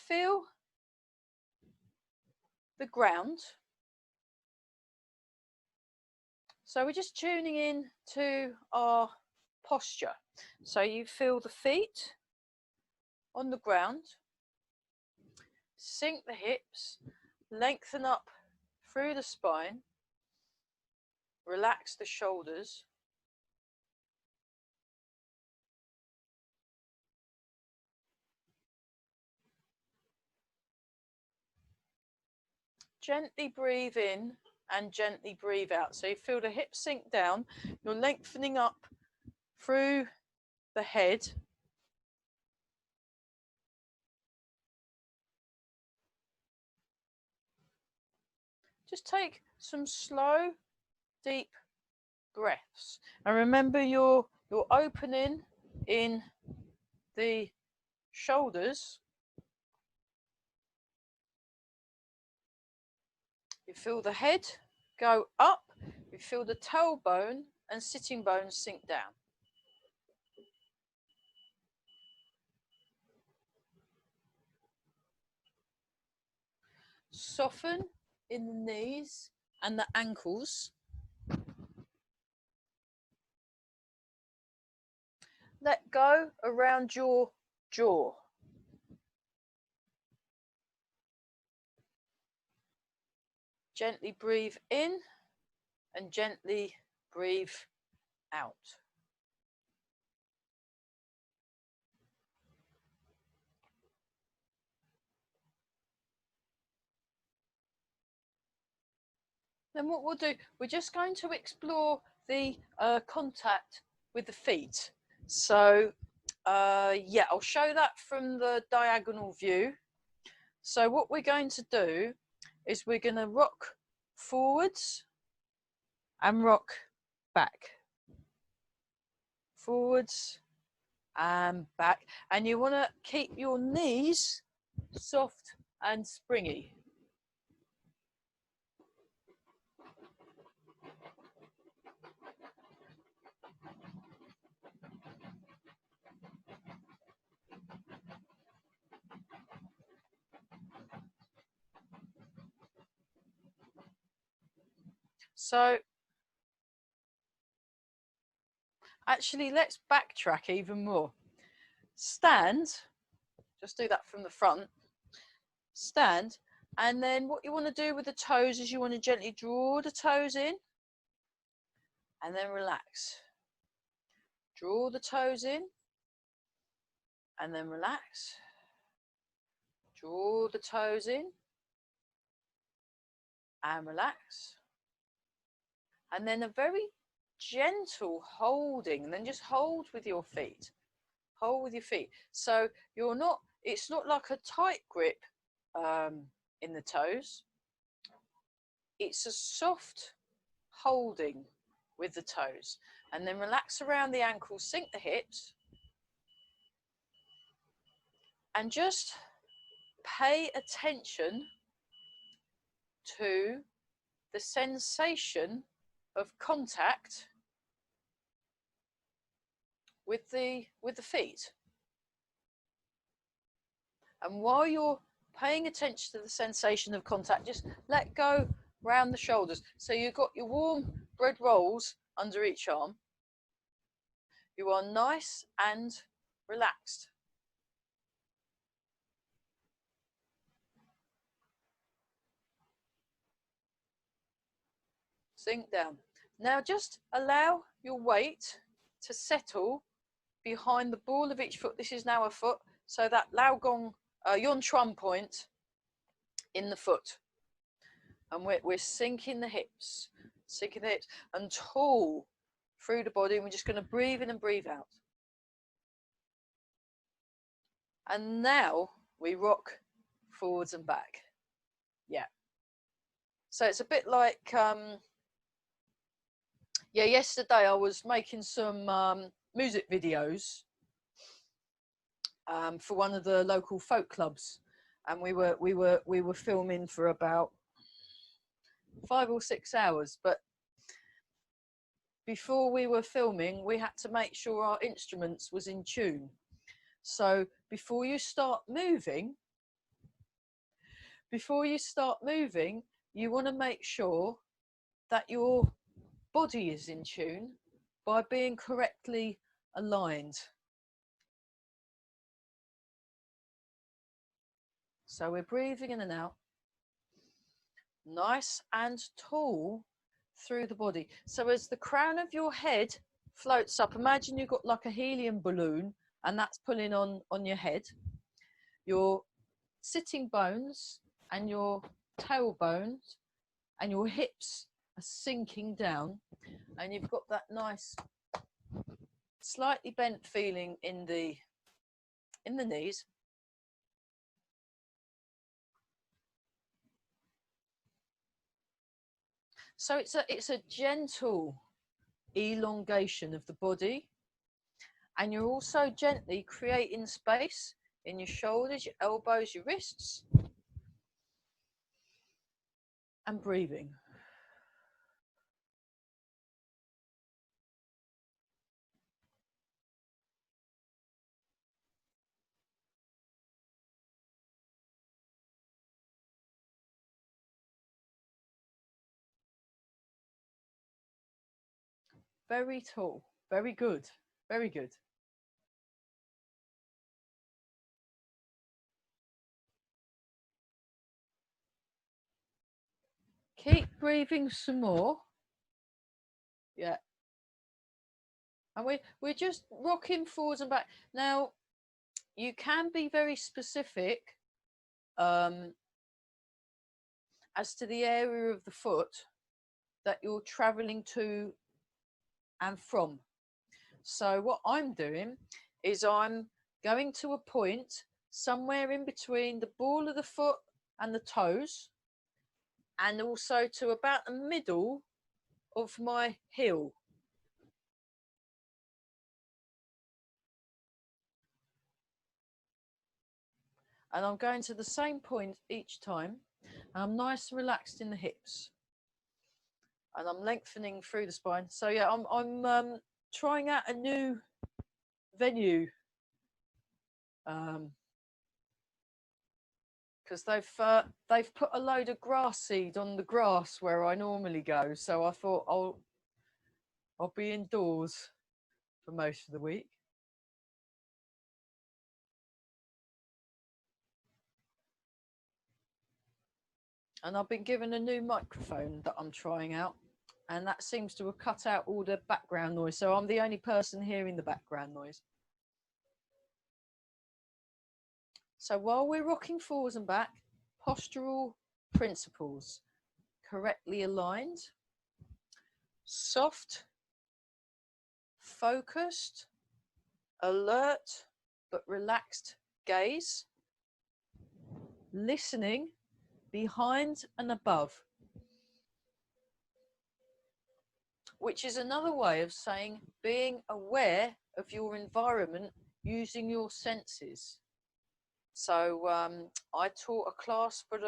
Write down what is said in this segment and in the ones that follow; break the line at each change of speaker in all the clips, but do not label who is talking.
feel the ground. So we're just tuning in to our posture. So you feel the feet on the ground, sink the hips, lengthen up through the spine, relax the shoulders. Gently breathe in and gently breathe out. So you feel the hips sink down, you're lengthening up through the head. Just take some slow, deep breaths. And remember you're opening in the shoulders. You feel the head go up, you feel the tailbone and sitting bones sink down. Soften in the knees and the ankles. Let go around your jaw. Gently breathe in and gently breathe out. Then what we'll do, we're just going to explore the contact with the feet. So yeah, I'll show that from the diagonal view. So what we're going to do is we're going to rock forwards and rock back. Forwards and back. And you want to keep your knees soft and springy. So actually, let's backtrack even more. Stand, just do that from the front. Stand, and then what you want to do with the toes is you want to gently draw the toes in and then relax. Draw the toes in and then relax. Draw the toes in and relax. And then a very gentle holding, and then just hold with your feet. Hold with your feet. So you're not, it's not like a tight grip in the toes. It's a soft holding with the toes. And then relax around the ankles, sink the hips. And just pay attention to the sensation of contact with the feet. And while you're paying attention to the sensation of contact, just let go round the shoulders. So you've got your warm bread rolls under each arm. You are nice and relaxed. Sink down. Now just allow your weight to settle behind the ball of each foot. This is now a foot, so that Lao Gong, Yon Chuan point in the foot. And we're sinking the hips, and tall through the body. And we're just going to breathe in and breathe out. And now we rock forwards and back. Yeah. So it's a bit like, yeah, yesterday I was making some music videos for one of the local folk clubs, and we were filming for about 5 or 6 hours. But before we were filming, we had to make sure our instruments was in tune. So before you start moving, before you start moving, you want to make sure that your body is in tune by being correctly aligned. So we're breathing in and out, nice and tall through the body. So as the crown of your head floats up, imagine you've got like a helium balloon and that's pulling on your head. Your sitting bones and your tailbones and your hips are sinking down, and you've got that nice slightly bent feeling in the knees. So it's a gentle elongation of the body, and you're also gently creating space in your shoulders, your elbows, your wrists, and breathing. Very tall, very good, very good. Keep breathing some more. Yeah. And we're just rocking forwards and back. Now, you can be very specific as to the area of the foot that you're traveling to and from. So what I'm doing is I'm going to a point somewhere in between the ball of the foot and the toes, and also to about the middle of my heel. And I'm going to the same point each time. And I'm nice and relaxed in the hips. And I'm lengthening through the spine. So yeah, I'm trying out a new venue. Because they've put a load of grass seed on the grass where I normally go. So I thought I'll be indoors for most of the week. And I've been given a new microphone that I'm trying out, and that seems to have cut out all the background noise. So I'm the only person hearing the background noise. So while we're rocking forwards and back, postural principles: correctly aligned, soft, focused, alert but relaxed gaze, listening behind and above, which is another way of saying being aware of your environment using your senses. So I taught a class for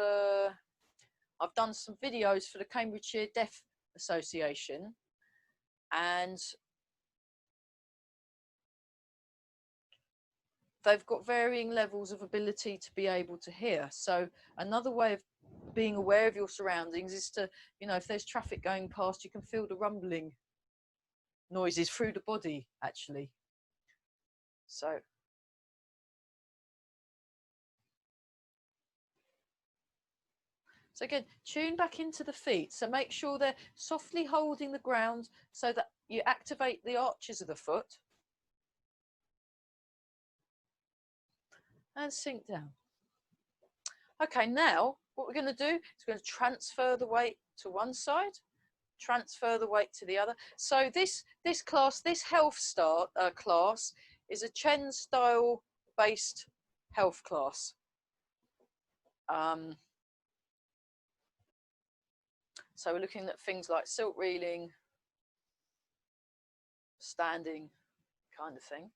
I've done some videos for the Cambridgeshire Deaf Association, and they've got varying levels of ability to be able to hear. So another way of being aware of your surroundings is to, you know, if there's traffic going past, you can feel the rumbling noises through the body, actually. So again, tune back into the feet. So make sure they're softly holding the ground so that you activate the arches of the foot. And sink down. Okay, now what we're going to do is we're going to transfer the weight to one side, transfer the weight to the other. So this class, this health class, is a Chen style based health class. So we're looking at things like silk reeling, standing kind of thing.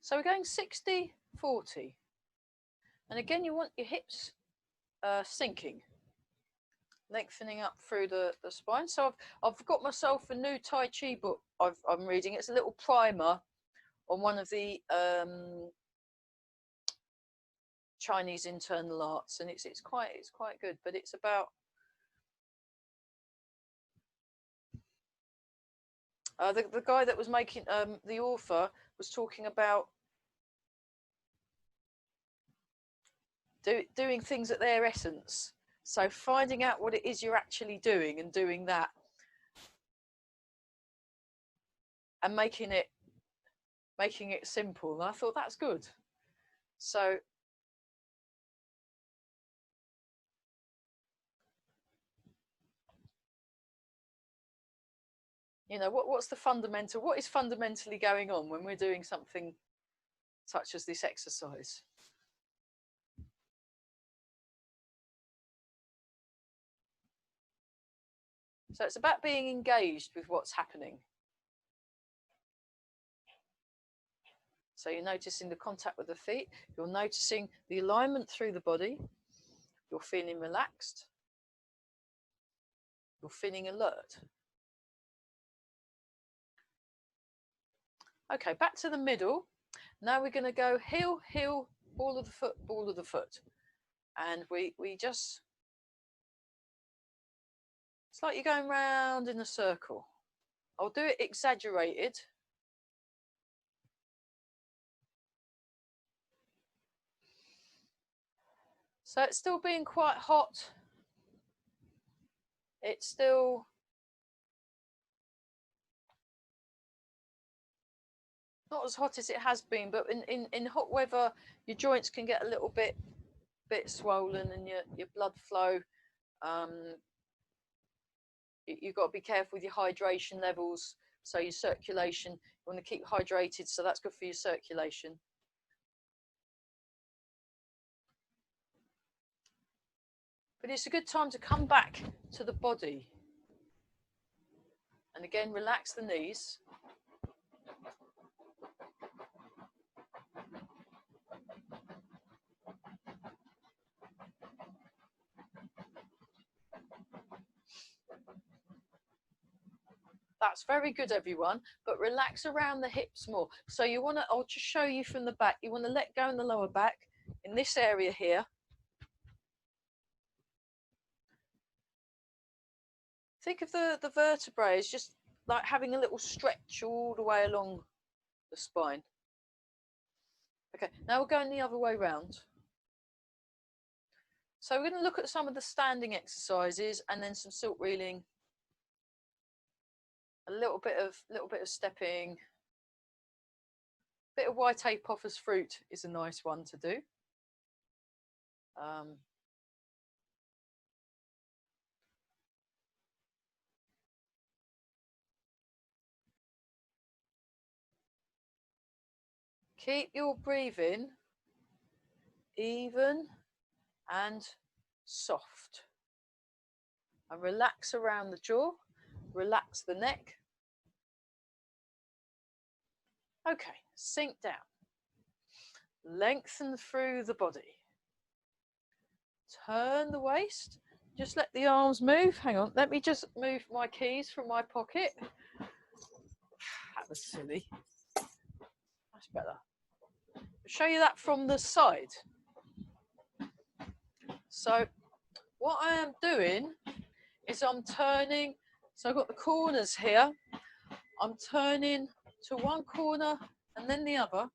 So we're going 60, 40. And again, you want your hips sinking. lengthening up through the spine. So I've got myself a new Tai Chi book I'm reading. It's a little primer on one of the Chinese internal arts, and it's quite good. But it's about the guy that was making the author was talking about doing things at their essence. So finding out what it is you're actually doing and doing that, and making it simple. And I thought that's good. So you know, what is fundamentally going on when we're doing something such as this exercise? So it's about being engaged with what's happening. So you're noticing the contact with the feet, you're noticing the alignment through the body, you're feeling relaxed, you're feeling alert. Okay, back to the middle. Now we're going to go heel, heel, ball of the foot, ball of the foot. And we just, it's like you're going round in a circle. I'll do it exaggerated. So it's still being quite hot. It's still not as hot as it has been, but in hot weather, your joints can get a little bit swollen, and your blood flow. You've got to be careful with your hydration levels. So your circulation, you want to keep hydrated, so that's good for your circulation. But it's a good time to come back to the body. And again, relax the knees. That's very good, everyone. But relax around the hips more. So you want to, I'll just show you from the back. You want to let go in the lower back in this area here. Think of the vertebrae as just like having a little stretch all the way along the spine. Okay, now we're going the other way round. So we're going to look at some of the standing exercises and then some silk reeling. A little bit of stepping. Bit of white apophis fruit is a nice one to do. Keep your breathing even and soft. And relax around the jaw, relax the neck. Okay, sink down. Lengthen through the body. Turn the waist. Just let the arms move. Hang on, let me just move my keys from my pocket. That was silly. That's better. I'll show you that from the side. So what I am doing is I'm turning, so I've got the corners here. I'm turning to one corner and then the other.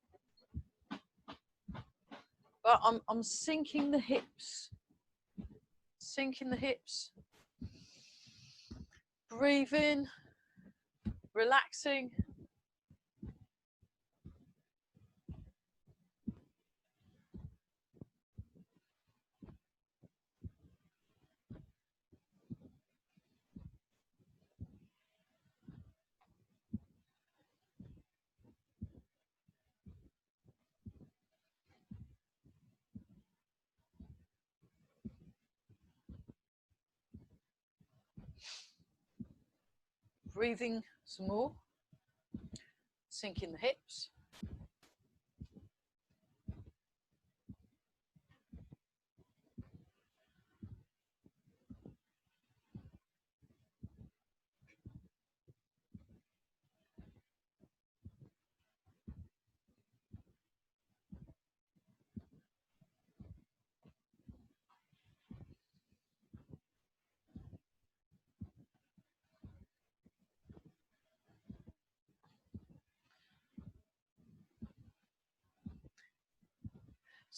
But I'm sinking the hips. Sinking the hips. Breathing. Relaxing. Breathing some more. Sinking the hips.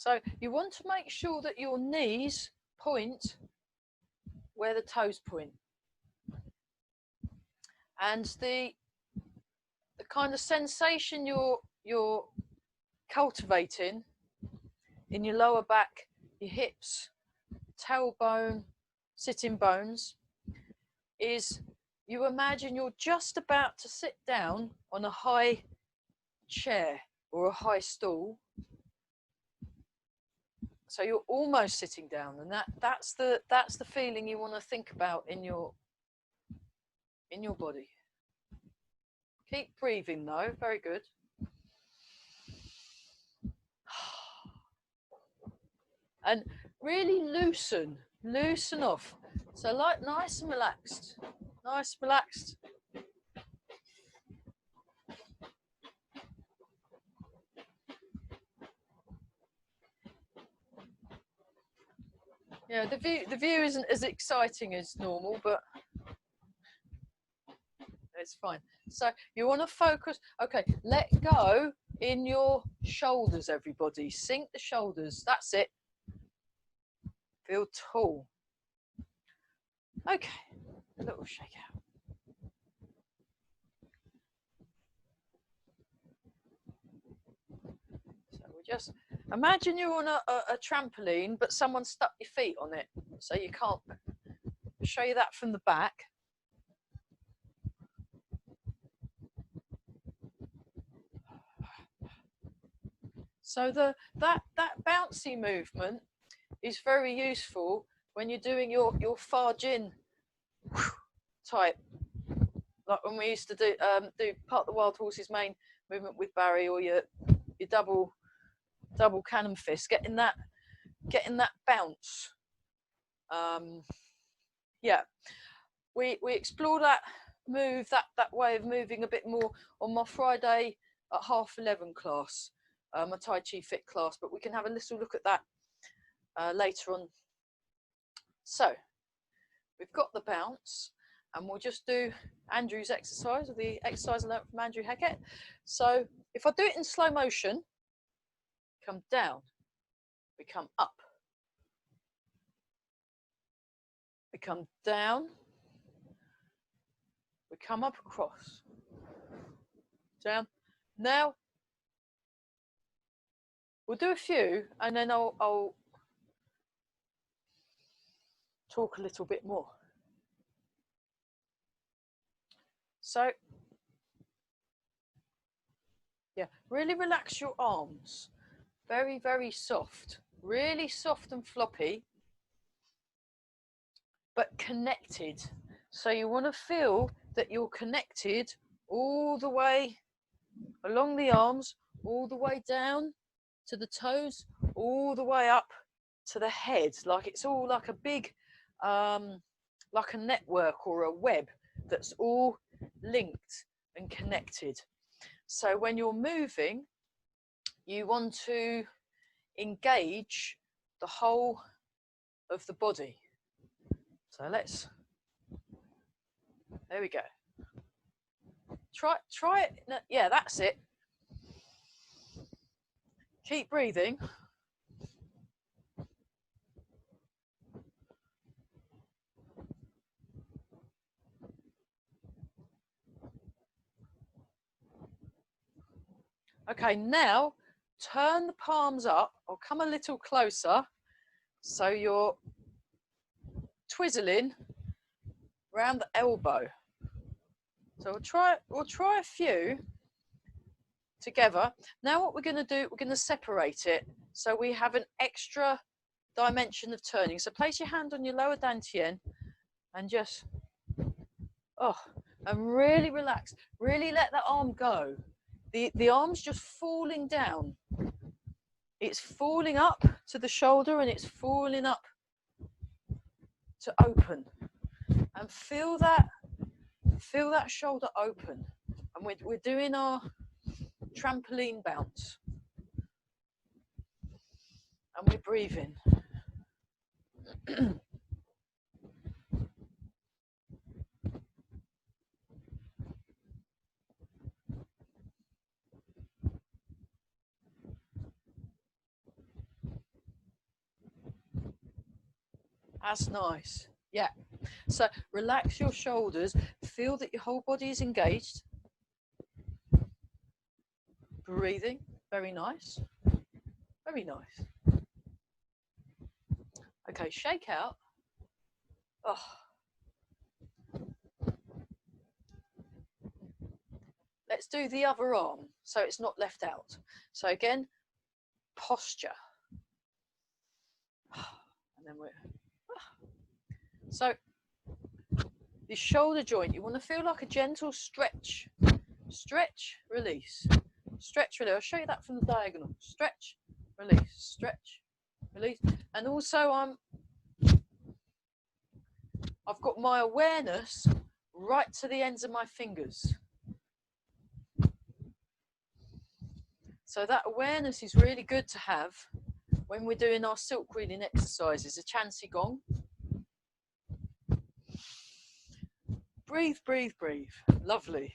So you want to make sure that your knees point where the toes point. And the kind of sensation you're cultivating in your lower back, your hips, tailbone, sitting bones, is you imagine you're just about to sit down on a high chair or a high stool. So you're almost sitting down, and that's the feeling you want to think about in your body. Keep breathing though, very good. And really loosen off. So like nice and relaxed. Nice, relaxed. Yeah, the view isn't as exciting as normal, but it's fine. So you want to focus. Okay, let go in your shoulders, everybody. Sink the shoulders. That's it. Feel tall. Okay, a little shake out. So we just imagine you're on a trampoline, but someone stuck your feet on it, so you can't. I'll show you that from the back. So that bouncy movement is very useful when you're doing your Far-Jin type, like when we used to do part of the Wild Horses main movement with Barry, or your double cannon fist, getting that bounce. Yeah, we explore that move, that way of moving a bit more on my Friday at 11:30 class, my Tai Chi Fit class, but we can have a little look at that later on. So we've got the bounce, and we'll just do Andrew's exercise, or the exercise I learned from Andrew Hackett. So if I do it in slow motion, come down, we come up, we come down, we come up across, down. Now we'll do a few, and then I'll talk a little bit more. So yeah, really relax your arms. Very, very soft, really soft and floppy, but connected. So you want to feel that you're connected all the way along the arms, all the way down to the toes, all the way up to the head, like it's all like a big, like a network or a web that's all linked and connected. So when you're moving, you want to engage the whole of the body. So there we go. Try it. Yeah, that's it. Keep breathing. Okay, now turn the palms up, or come a little closer, so you're twizzling around the elbow. So we'll try a few together. Now what we're going to do, we're going to separate it so we have an extra dimension of turning. So place your hand on your lower dantian and just, and really relax. Really let that arm go. The arm's just falling down. It's falling up to the shoulder, and it's falling up to open. And feel that shoulder open. And we're doing our trampoline bounce. And we're breathing. That's nice. Yeah. So relax your shoulders. Feel that your whole body is engaged. Breathing. Very nice. Very nice. Okay, shake out. Oh. Let's do the other arm so it's not left out. So again, posture. And then we're... So your shoulder joint, you want to feel like a gentle stretch. Stretch, release. Stretch, release. I'll show you that from the diagonal. Stretch, release, stretch, release. And also I've got my awareness right to the ends of my fingers. So that awareness is really good to have when we're doing our silk reading exercises, a Chen Gong. Breathe, breathe, breathe. Lovely.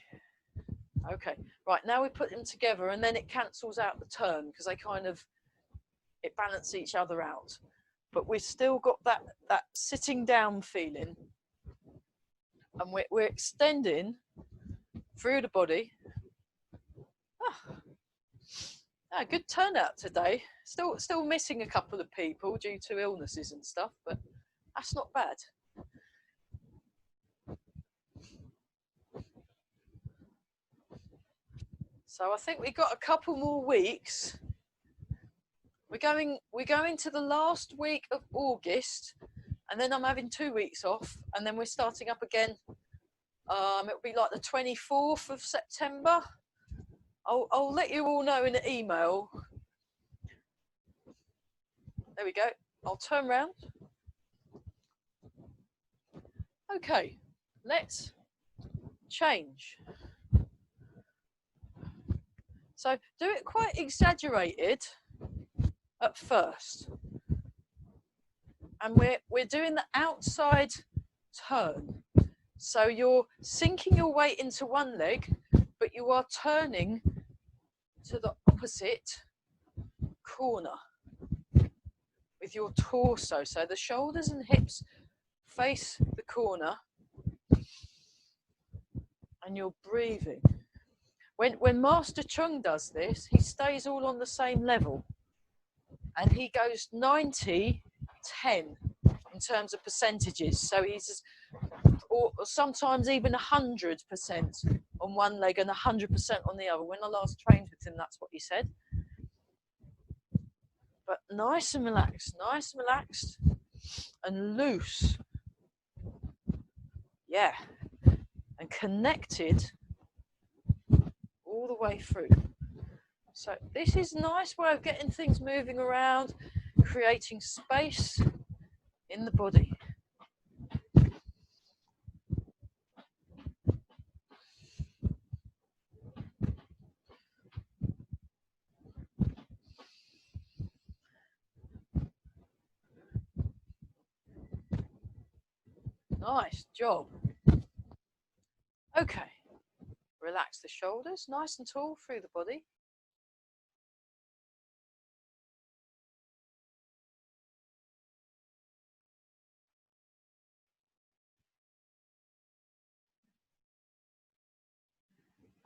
Okay, right, now we put them together and then it cancels out the turn because they kind of, it balance each other out. But we've still got that sitting down feeling, and we're extending through the body. Good turnout today. Still missing a couple of people due to illnesses and stuff, but that's not bad. So I think we've got a couple more weeks. We're going to the last week of August, and then I'm having 2 weeks off, and then we're starting up again. It'll be like the 24th of September. I'll let you all know in an email. There we go. I'll turn around. Okay, let's change. So do it quite exaggerated at first. And we're doing the outside turn. So you're sinking your weight into one leg, but you are turning to the opposite corner with your torso. So the shoulders and hips face the corner, and you're breathing. When Master Chung does this, he stays all on the same level, and he goes 90-10 in terms of percentages. So he's, or sometimes even 100% on one leg and 100% on the other. When I last trained with him, that's what he said. But nice and relaxed, and loose. Yeah, and connected all the way through. So this is a nice way of getting things moving around, creating space in the body. Nice job. Okay, relax the shoulders, nice and tall through the body.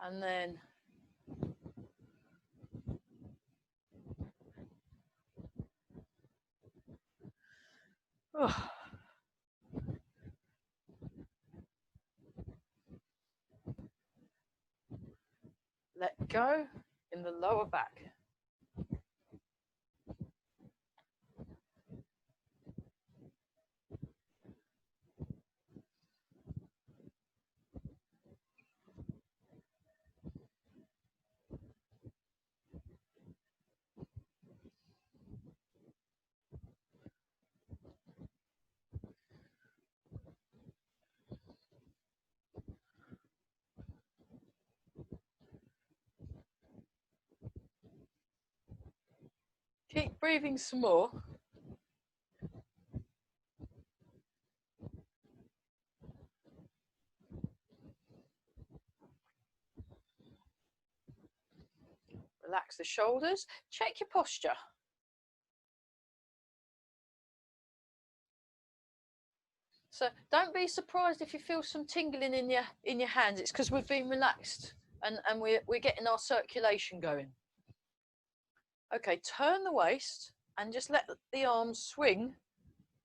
And then let go in the lower back. Keep breathing some more. Relax the shoulders. Check your posture. So don't be surprised if you feel some tingling in your hands. It's because we've been relaxed and we're getting our circulation going. Okay, turn the waist and just let the arms swing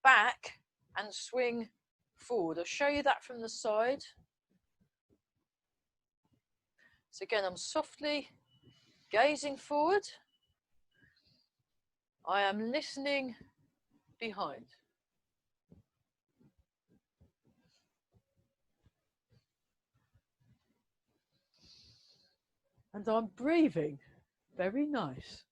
back and swing forward. I'll show you that from the side. So again, I'm softly gazing forward. I am listening behind. And I'm breathing. Very nice.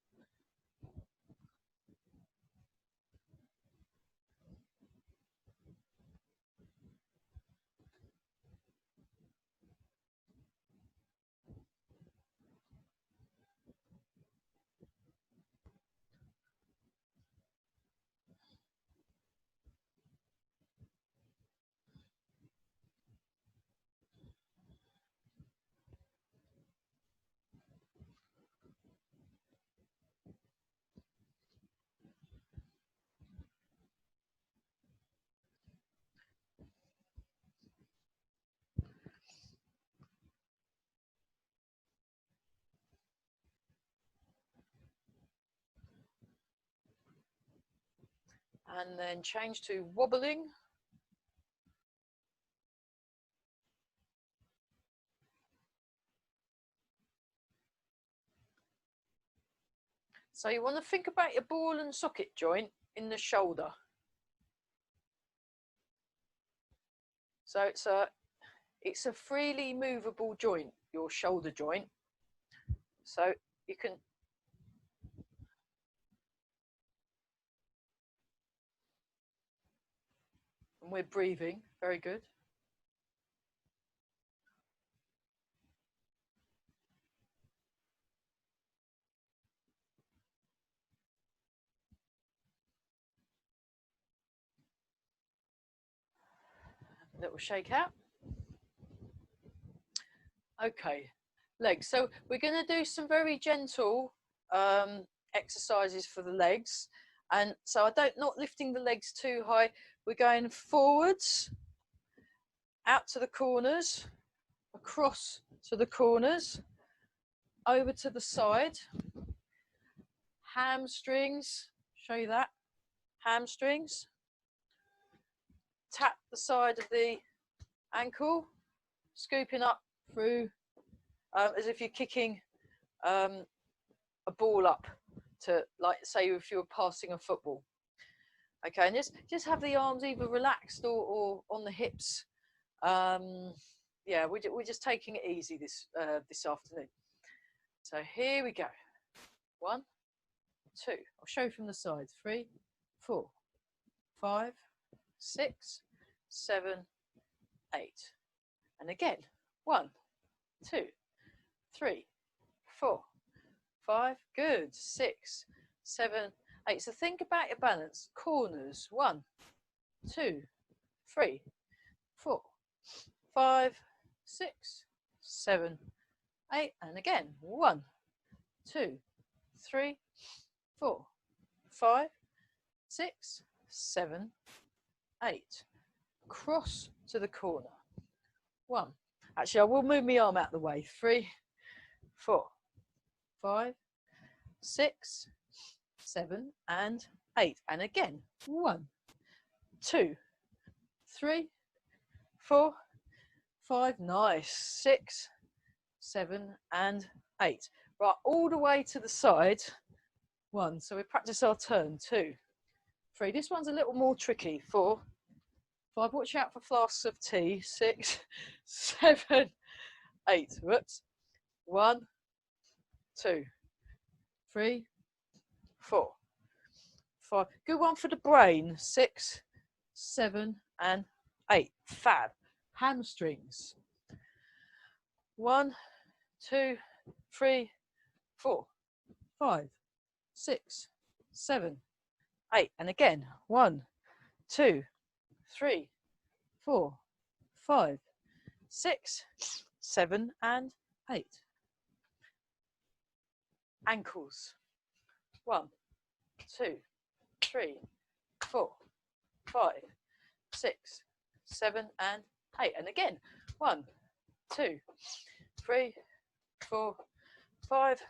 And then change to wobbling. So you want to think about your ball and socket joint in the shoulder. So it's a freely movable joint, your shoulder joint. So you can, and we're breathing, very good. A little shake out. Okay, legs. So we're going to do some very gentle exercises for the legs. And so not lifting the legs too high. We're going forwards, out to the corners, across to the corners, over to the side. Hamstrings, show you that. Hamstrings. Tap the side of the ankle, scooping up through as if you're kicking a ball up to, like, say if you were passing a football. Okay, and just have the arms either relaxed or on the hips. Yeah, we're just taking it easy this afternoon. So here we go. 1, 2. I'll show you from the side. 3, 4, 5, 6, 7, 8. And again. 1, 2, 3, 4, 5. Good. 6, 7, 8. So think about your balance. Corners. 1, 2, 3, 4, 5, 6, 7, 8. And again. 1, 2, 3, 4, 5, 6, 7, 8. Cross to the corner. 1. Actually, I will move my arm out of the way. 3, 4, 5, 6, 7, and 8. And again. 1, 2, 3, 4, 5. Nice. 6, 7, and 8. Right, all the way to the side. 1. So we practice our turn. 2, 3. This one's a little more tricky. 4, 5. Watch out for flasks of tea. 6, 7, 8. Whoops. 1, 2, 3, 4, 5. Good one for the brain. 6, 7, and 8. Fab. Hamstrings. 1, 2, 3, 4, 5, 6, 7, 8. And again. 1, 2, 3, 4, 5, 6, 7, and 8. Ankles. 1, 2, 3, 4, 5, 6, 7 and 8. And again, 1, 2, 3, 4, 5,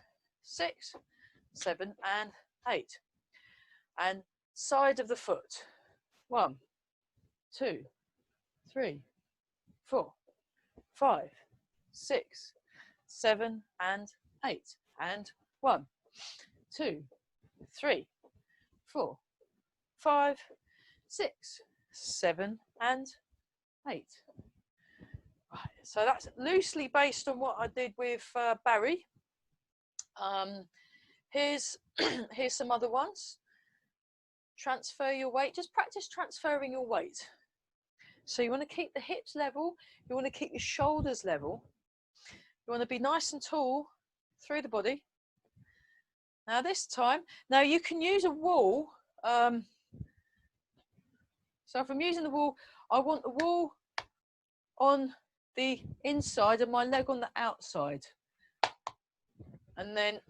6, 7 and 8. And side of the foot. 1, 2, 3, 4, 5, 6, 7 and 8. And 1, 2, 3, 4, 5, 6, 7 and 8. Right, so that's loosely based on what I did with Barry. Here's some other ones. Transfer your weight. Just practice transferring your weight. So you want to keep the hips level. You want to keep your shoulders level. You want to be nice and tall through the body. Now this time, now you can use a wall. So if I'm using the wall, I want the wall on the inside and my leg on the outside. And then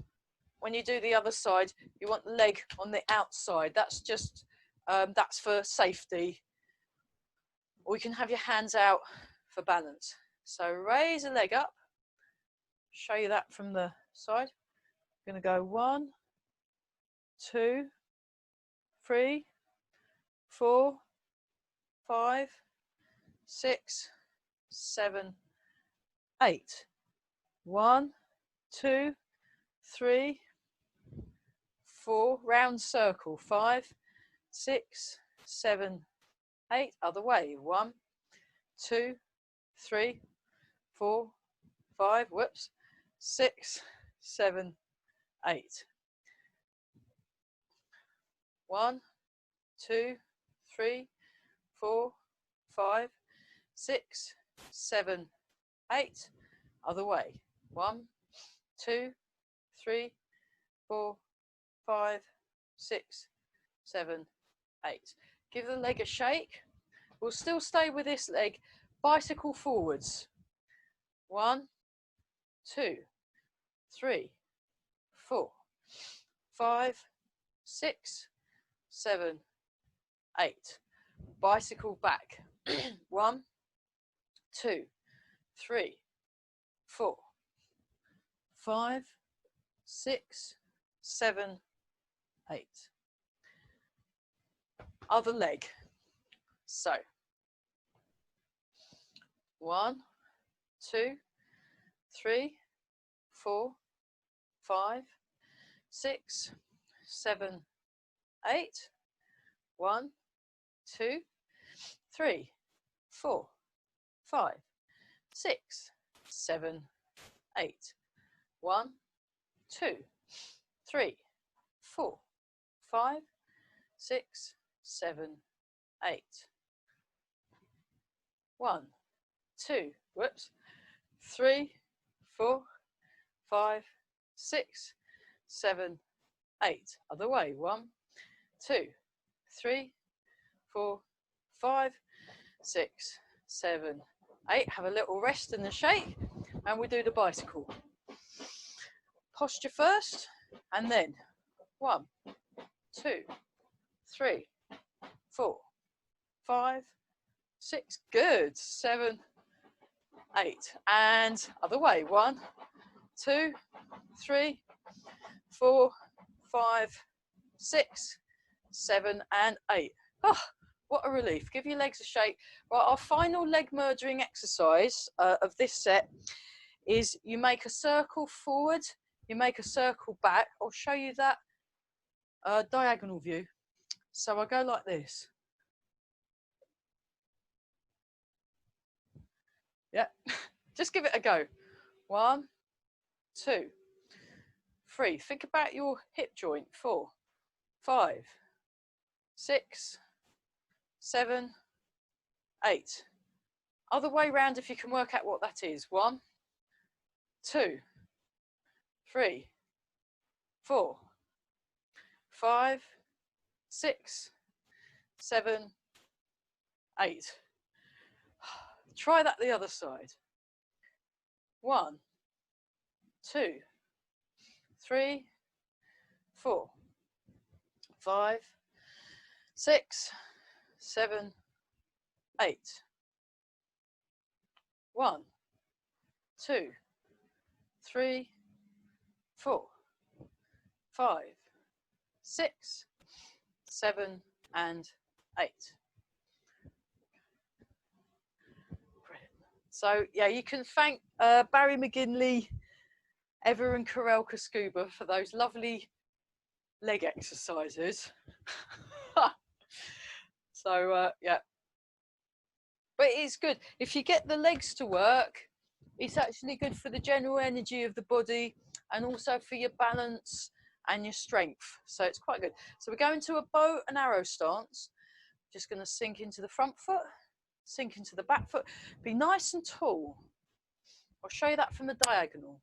when you do the other side, you want the leg on the outside. That's just, that's for safety. Or you can have your hands out for balance. So raise the leg up. Show you that from the side. I'm going to go 1, 2, 3, 4, 5, 6, 7, 8. 1, 2, 3, 4. Round circle. 5, 6, 7, 8. Other way. 1, 2, 3, 4, 5. Whoops. 6, 7, 8. 1, 2, 3, 4, 5, 6, 7, 8. Other way. 1, 2, 3, 4, 5, 6, 7, 8. Give the leg a shake. We'll still stay with this leg. Bicycle forwards. 1, 2, 3, 4, 5, 6, 7, 8. Bicycle back. 1, 2, 3, 4, 5, 6, 7, 8. Other leg. So 1, 2, 3, 4, 5, 6, 7, 8. 1, 2, 3, 4, 5, 6, 7, 8. 1, 2, 3, 4, 5, 6, 7, 8. 1, 2, whoops, 3, 4, 5, 6, 7, 8. Other way. 1, 2, 3, 4, 5, 6, 7, 8. Have a little rest in the shake, and we do the bicycle. Posture first, and then 1, 2, 3, 4, 5, 6. Good. 7, 8. And other way. 1, 2, 3, 4, 5, 6, 7, and 8. Oh, what a relief. Give your legs a shake. Right, our final leg merging exercise of this set is you make a circle forward, you make a circle back. I'll show you that diagonal view. So I go like this. Yeah, just give it a go. 1, 2, 3. Think about your hip joint. 4, 5, 6, 7, 8. Other way round if you can work out what that is. 1, 2, 3, 4, 5, 6, 7, 8. Try that the other side. 1, 2, 3, 4, 5, 6, 7, 8. 1, 2, 3, 4, 5, 6, 7, and 8. Brilliant. So yeah, you can thank Barry McGinley, Ever and Karelka Scuba for those lovely leg exercises. So yeah, but it's good if you get the legs to work. It's actually good for the general energy of the body and also for your balance and your strength. So it's quite good. So we're going to a bow and arrow stance. Just going to sink into the front foot, sink into the back foot. Be nice and tall. I'll show you that from the diagonal.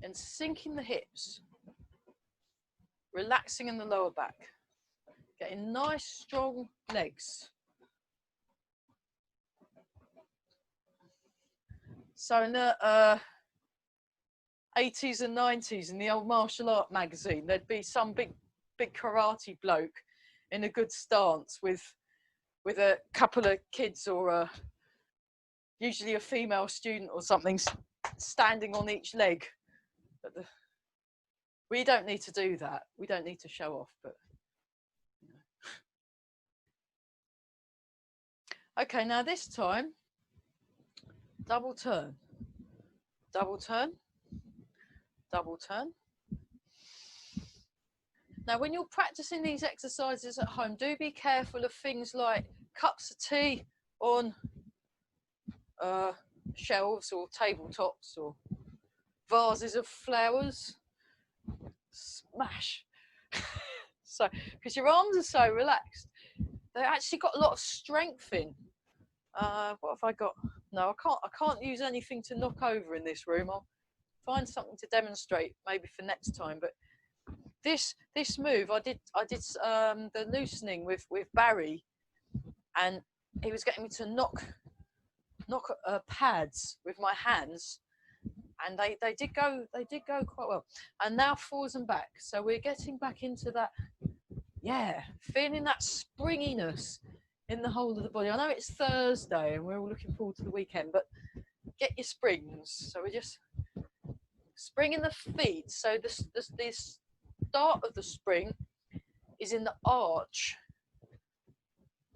And sinking the hips. Relaxing in the lower back. Getting nice, strong legs. So in the 80s and 90s, in the old martial art magazine, there'd be some big karate bloke in a good stance with a couple of kids or usually a female student or something standing on each leg. But we don't need to do that. We don't need to show off, but you know. Okay, now this time, double turn, double turn, double turn. Now, when you're practicing these exercises at home, do be careful of things like cups of tea on shelves or tabletops or vases of flowers. Smash. So, because your arms are so relaxed, they've actually got a lot of strength in. What have I got? No, I can't use anything to knock over in this room. I'll find something to demonstrate maybe for next time. But this move, I did the loosening with Barry, and he was getting me to knock pads with my hands, and they did go quite well. And now forwards and back. So we're getting back into that, yeah, feeling that springiness in the whole of the body. I know it's Thursday and we're all looking forward to the weekend, but get your springs. So we're just springing the feet. So this start of the spring is in the arch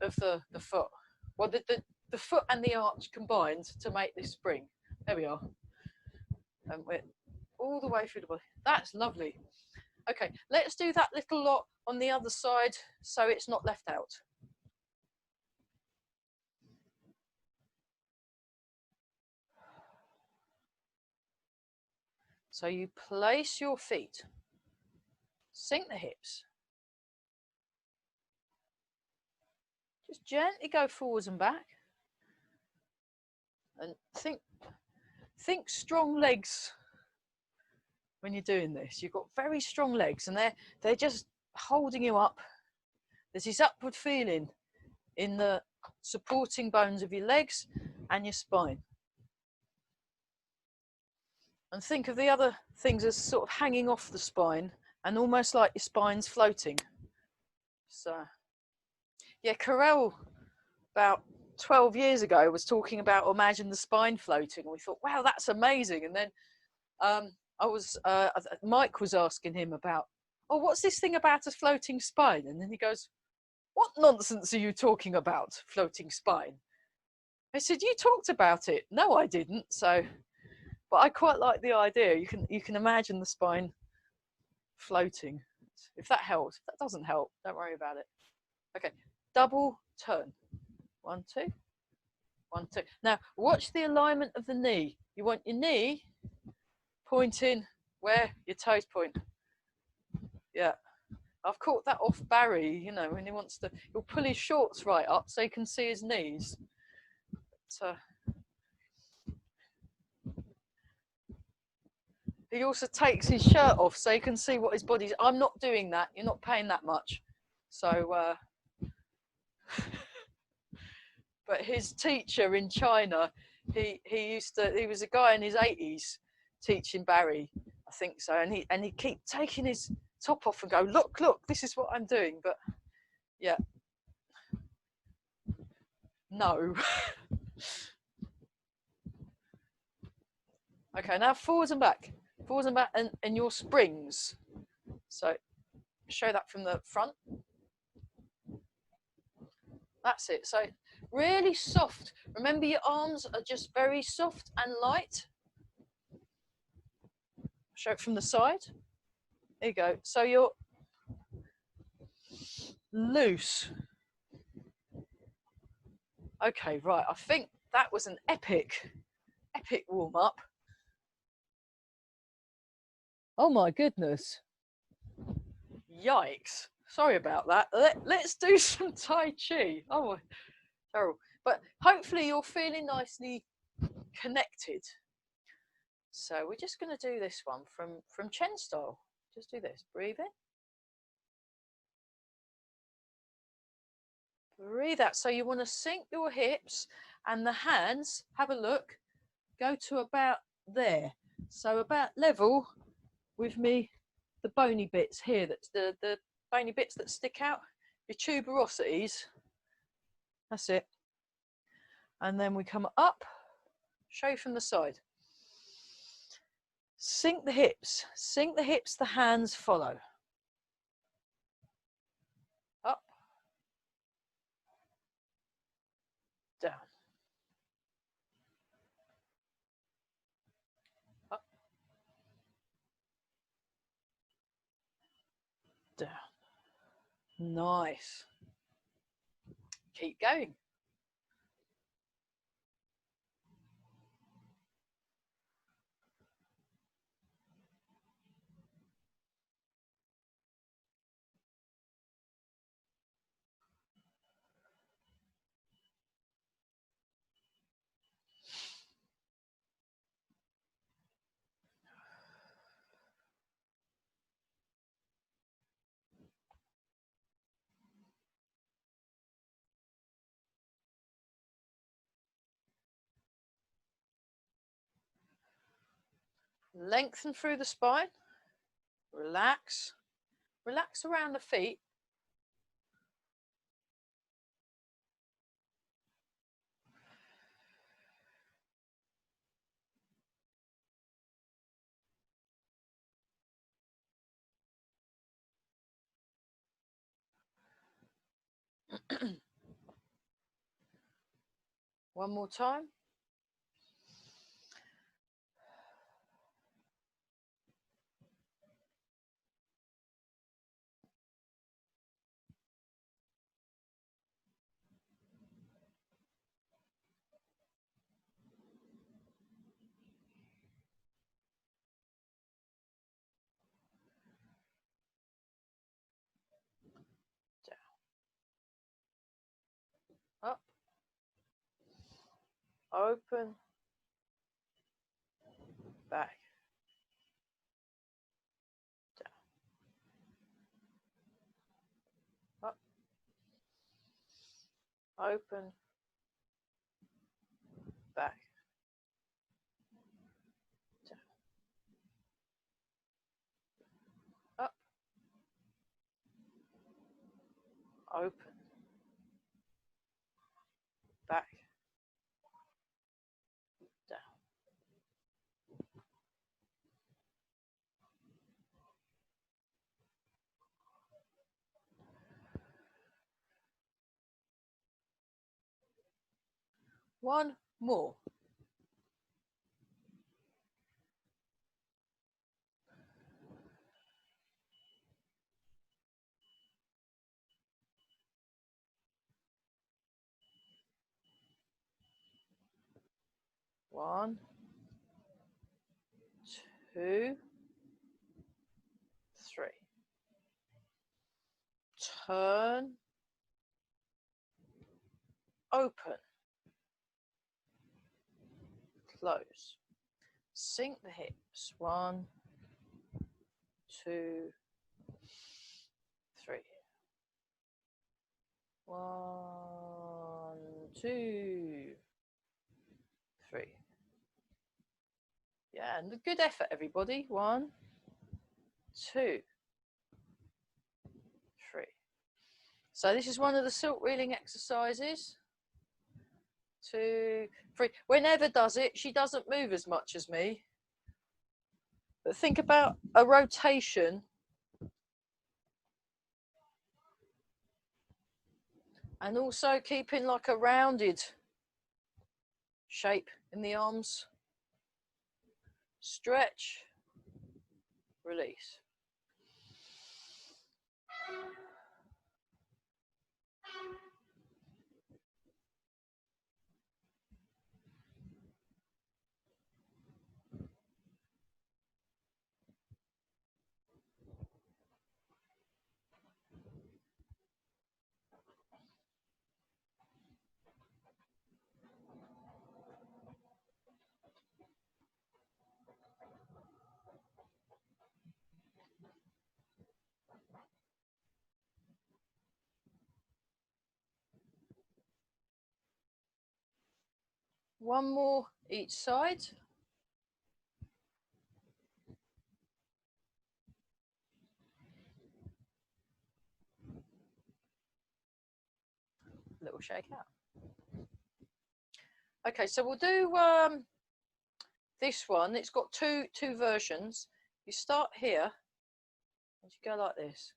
of the foot. Well, the foot and the arch combined to make this spring. There we are. And we're all the way through the body. That's lovely. Okay, let's do that little lot on the other side so it's not left out. So you place your feet, sink the hips, just gently go forwards and back, and think strong legs. When you're doing this, you've got very strong legs, and they're just holding you up. There's this upward feeling in the supporting bones of your legs and your spine. And think of the other things as sort of hanging off the spine and almost like your spine's floating. So, yeah, Carell, about 12 years ago, was talking about imagine the spine floating. And we thought, wow, that's amazing. And then Mike was asking him about, oh, what's this thing about a floating spine? And then he goes, what nonsense are you talking about, floating spine? I said, you talked about it. No, I didn't. So, but I quite like the idea. You can imagine the spine floating. If that helps. If that doesn't help, don't worry about it. Okay, double turn. 1, 2, 1, 2. Now, watch the alignment of the knee. You want your knee pointing where your toes point. Yeah. I've caught that off Barry, you know, when he wants to, he'll pull his shorts right up so you can see his knees. But, he also takes his shirt off so you can see what his body's. I'm not doing that. You're not paying that much. So, but his teacher in China, he was a guy in his 80s teaching Barry, I think so, and he keep taking his top off and go, look, this is what I'm doing. But yeah, No. Okay, now forwards and back. Forwards and back, and your springs. So show that from the front. That's it. So really soft. Remember, your arms are just very soft and light. Show it from the side. There you go. So you're loose. Okay, right. I think that was an epic warm-up. Oh my goodness. Yikes. Sorry about that. Let's do some Tai Chi. Oh, terrible. But hopefully you're feeling nicely connected. So we're just going to do this one from Chen style. Just do this. Breathe in. Breathe out. So you want to sink your hips and the hands, have a look, go to about there. So about level with me, the bony bits here, that's the bony bits that stick out, your tuberosities. That's it. And then we come up, show you from the side. Sink the hips, the hands follow. Up, down. Up, down. Nice. Keep going. Lengthen through the spine. Relax. Relax around the feet. One more time. Up, open, back, down, up, open, back, down, up, open, back, down. One more. One, two, three. Turn, open, close. Sink the hips. One, two, three. One, two, three. Yeah, and good effort, everybody. One, two, three. So this is one of the silk reeling exercises. 2, 3. Whenever does it, she doesn't move as much as me. But think about a rotation. And also keeping like a rounded shape in the arms. Stretch, release. One more each side. Little shake out. Okay, so we'll do this one. It's got two versions. You start here and you go like this.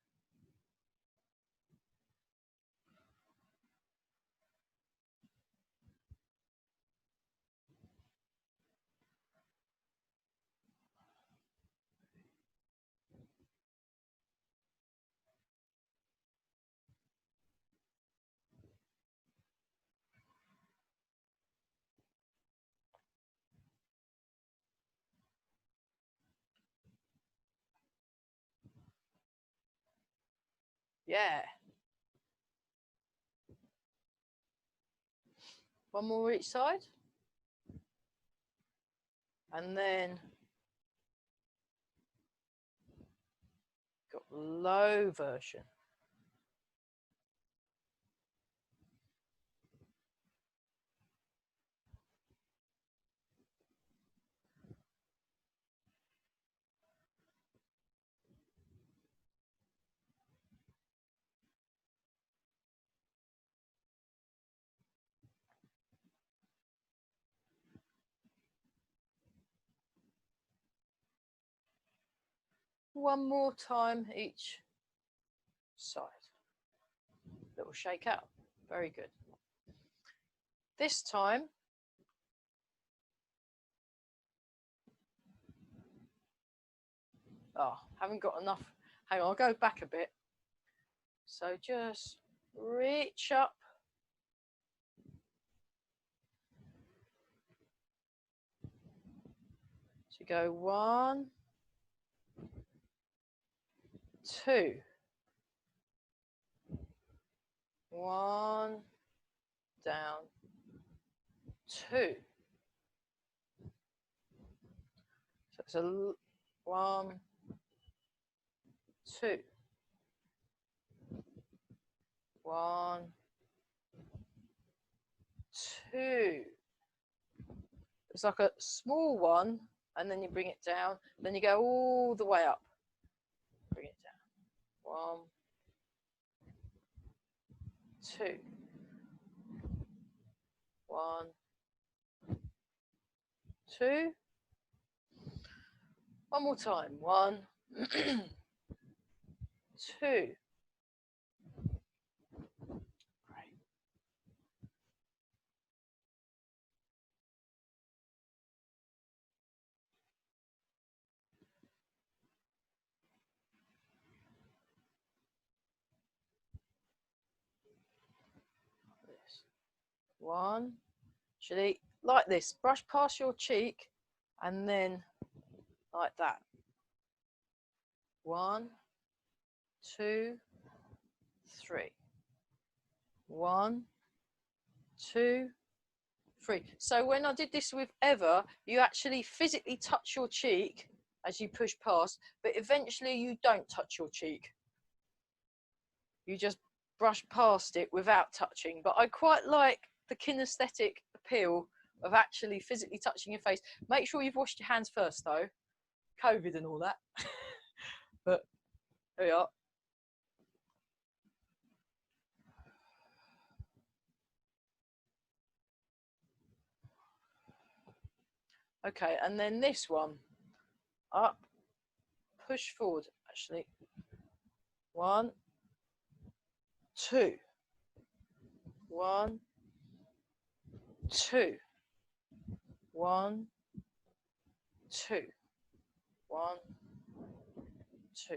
Yeah. One more each side. And then got low version. One more time each side. Little shake out. Very good. This time, haven't got enough. Hang on, I'll go back a bit. So just reach up. So go 1, 2. 1, down, 2. So it's a 1, 2. 1, 2. It's like a small one, and then you bring it down. Then you go all the way up. Bring it down. 1, 2. 1, 2. One more time. 1, 2. This. 1. Actually, like this. Brush past your cheek, and then like that. 1, 2, 3. 1, 2, 3. So when I did this with Eva, you actually physically touch your cheek as you push past, but eventually you don't touch your cheek. You just brush past it without touching. But I quite like the kinesthetic appeal of actually physically touching your face. Make sure you've washed your hands first, though. COVID and all that. But there we are. Okay, and then this one, up, push forward, actually. 1, 2, 1, 2, 1, 2, 1, 2,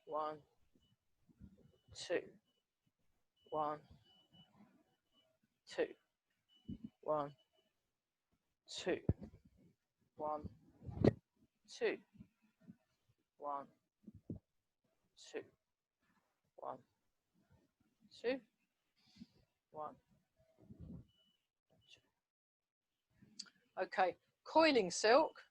1, 2, 1, 2, 1, 2, 1, 2, 1, 2, 1, 2, 1, 2. Okay, coiling silk.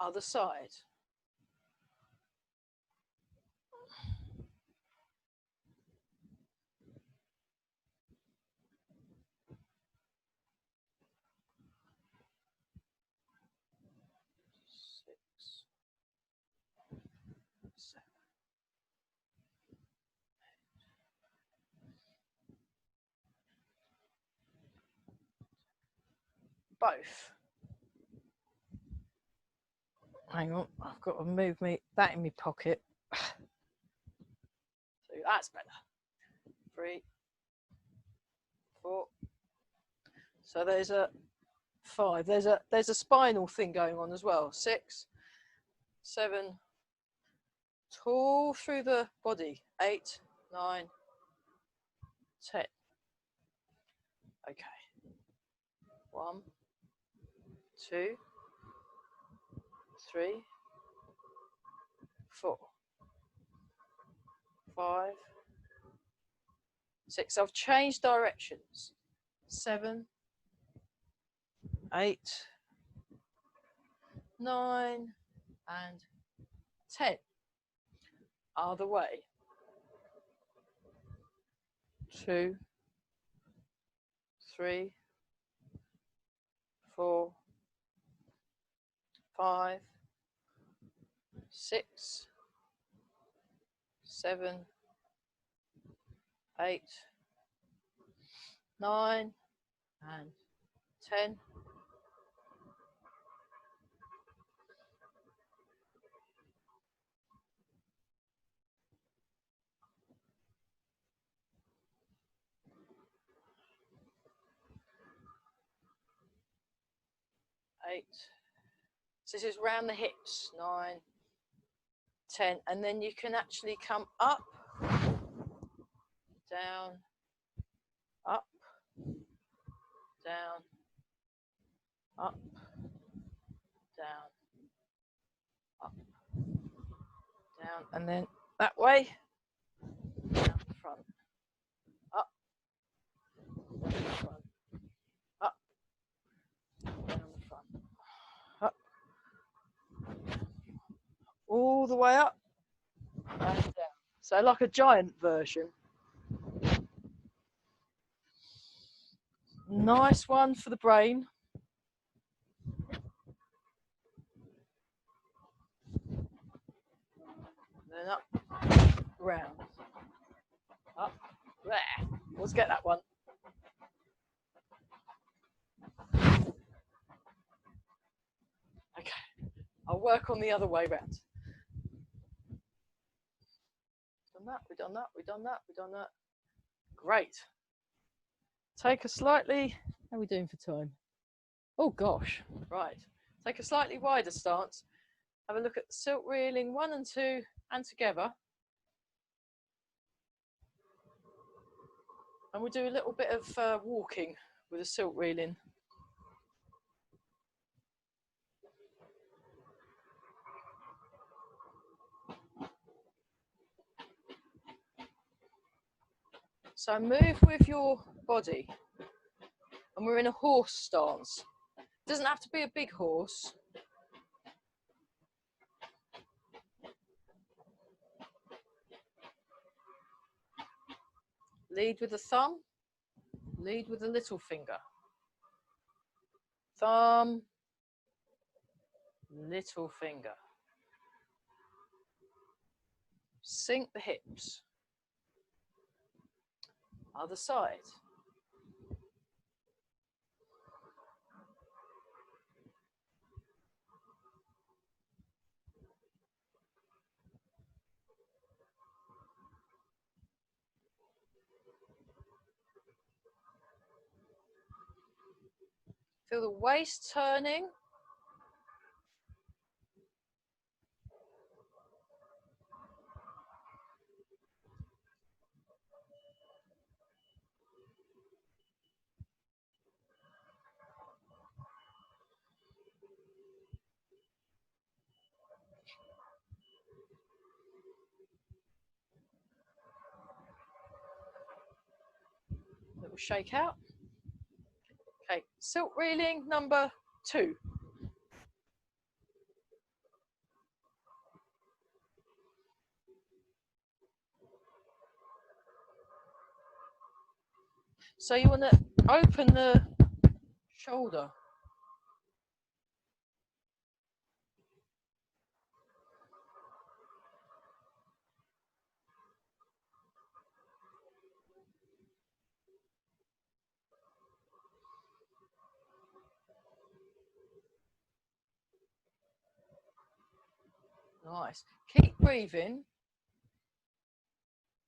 Other side. Six, 7. Both. Hang on, I've got to move that in my pocket. So that's better. 3, 4. So there's a 5. There's a spinal thing going on as well. 6, 7. Tall through the body. 8, 9, 10. Okay. 1, 2, 3, 4, 5, 6. I've changed directions. 7, 8, 9, and 10. Other way. 2, 3, 4, 5, 6, 7, 8, 9, and 10. 8. So this is round the hips. 9, 10. And then you can actually come up, down, up, down, up, down, up, down, and then that way, down the front, up, down the front, up, down the front, up, all the way up and down. So like a giant version. Nice one for the brain. Then up, round, up, there. Let's get that one. Okay, I'll work on the other way round. Done that, we've done that, we've done that, we've done that. Great. Take a slightly, how are we doing for time? Oh gosh, right. Take a slightly wider stance. Have a look at the silk reeling 1 and 2 and together. And we'll do a little bit of walking with a silk reeling. So move with your body. And we're in a horse stance. It doesn't have to be a big horse. Lead with the thumb, lead with the little finger. Thumb, little finger. Sink the hips. Other side. Feel the waist turning. Little shake out. Okay, silk reeling number 2. So you want to open the shoulder. Nice. Keep breathing.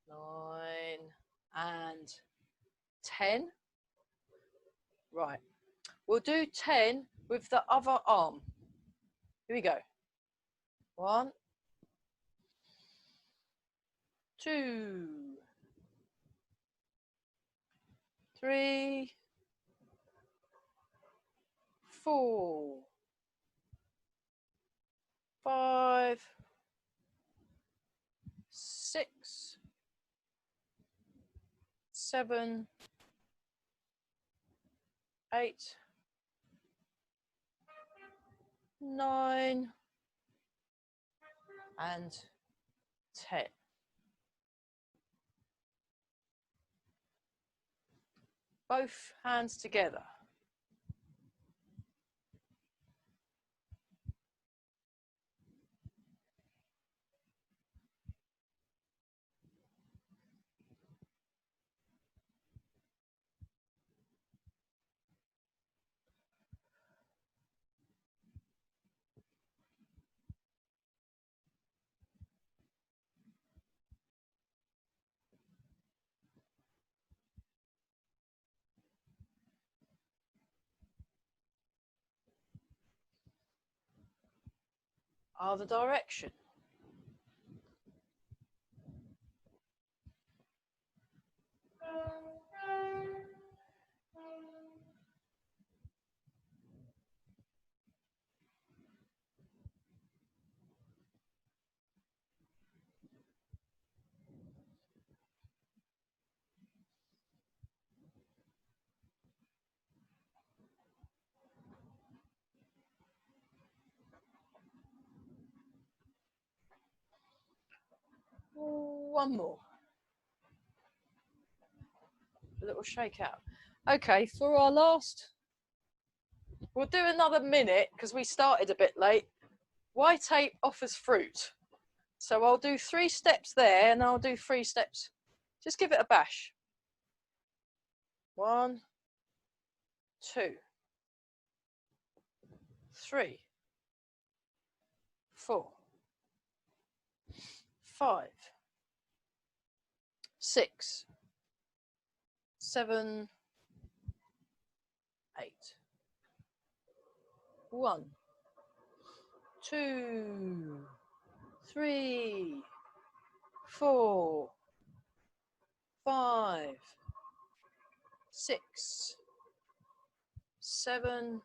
9 and 10. Right. We'll do 10 with the other arm. Here we go. 1, 2, 3, 4, 5, 6, 7, 8, 9 and 10. Both hands together. Other direction. One more. A little shake out. Okay, for our last, we'll do another minute because we started a bit late. White ape offers fruit. So I'll do 3 steps there and I'll do 3 steps. Just give it a bash. 1, 2, 3, 4, 5, 6, 7, 8. 1, 2, 3, 4, 5, 6, 7,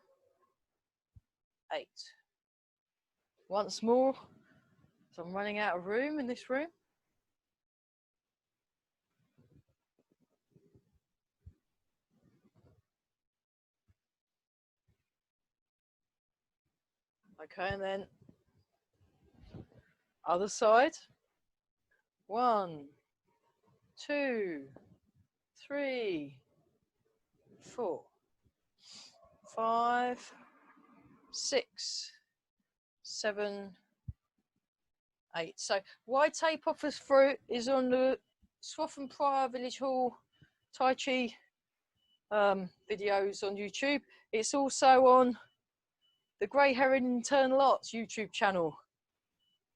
8. Once more, so I'm running out of room in this room. Okay, and then other side. 1, 2, 3, 4, 5, 6, 7, 8. So why tape offers fruit is on the Swaffham Prior Village Hall Tai Chi videos on YouTube. It's also on the Grey Heron Internal Arts YouTube channel.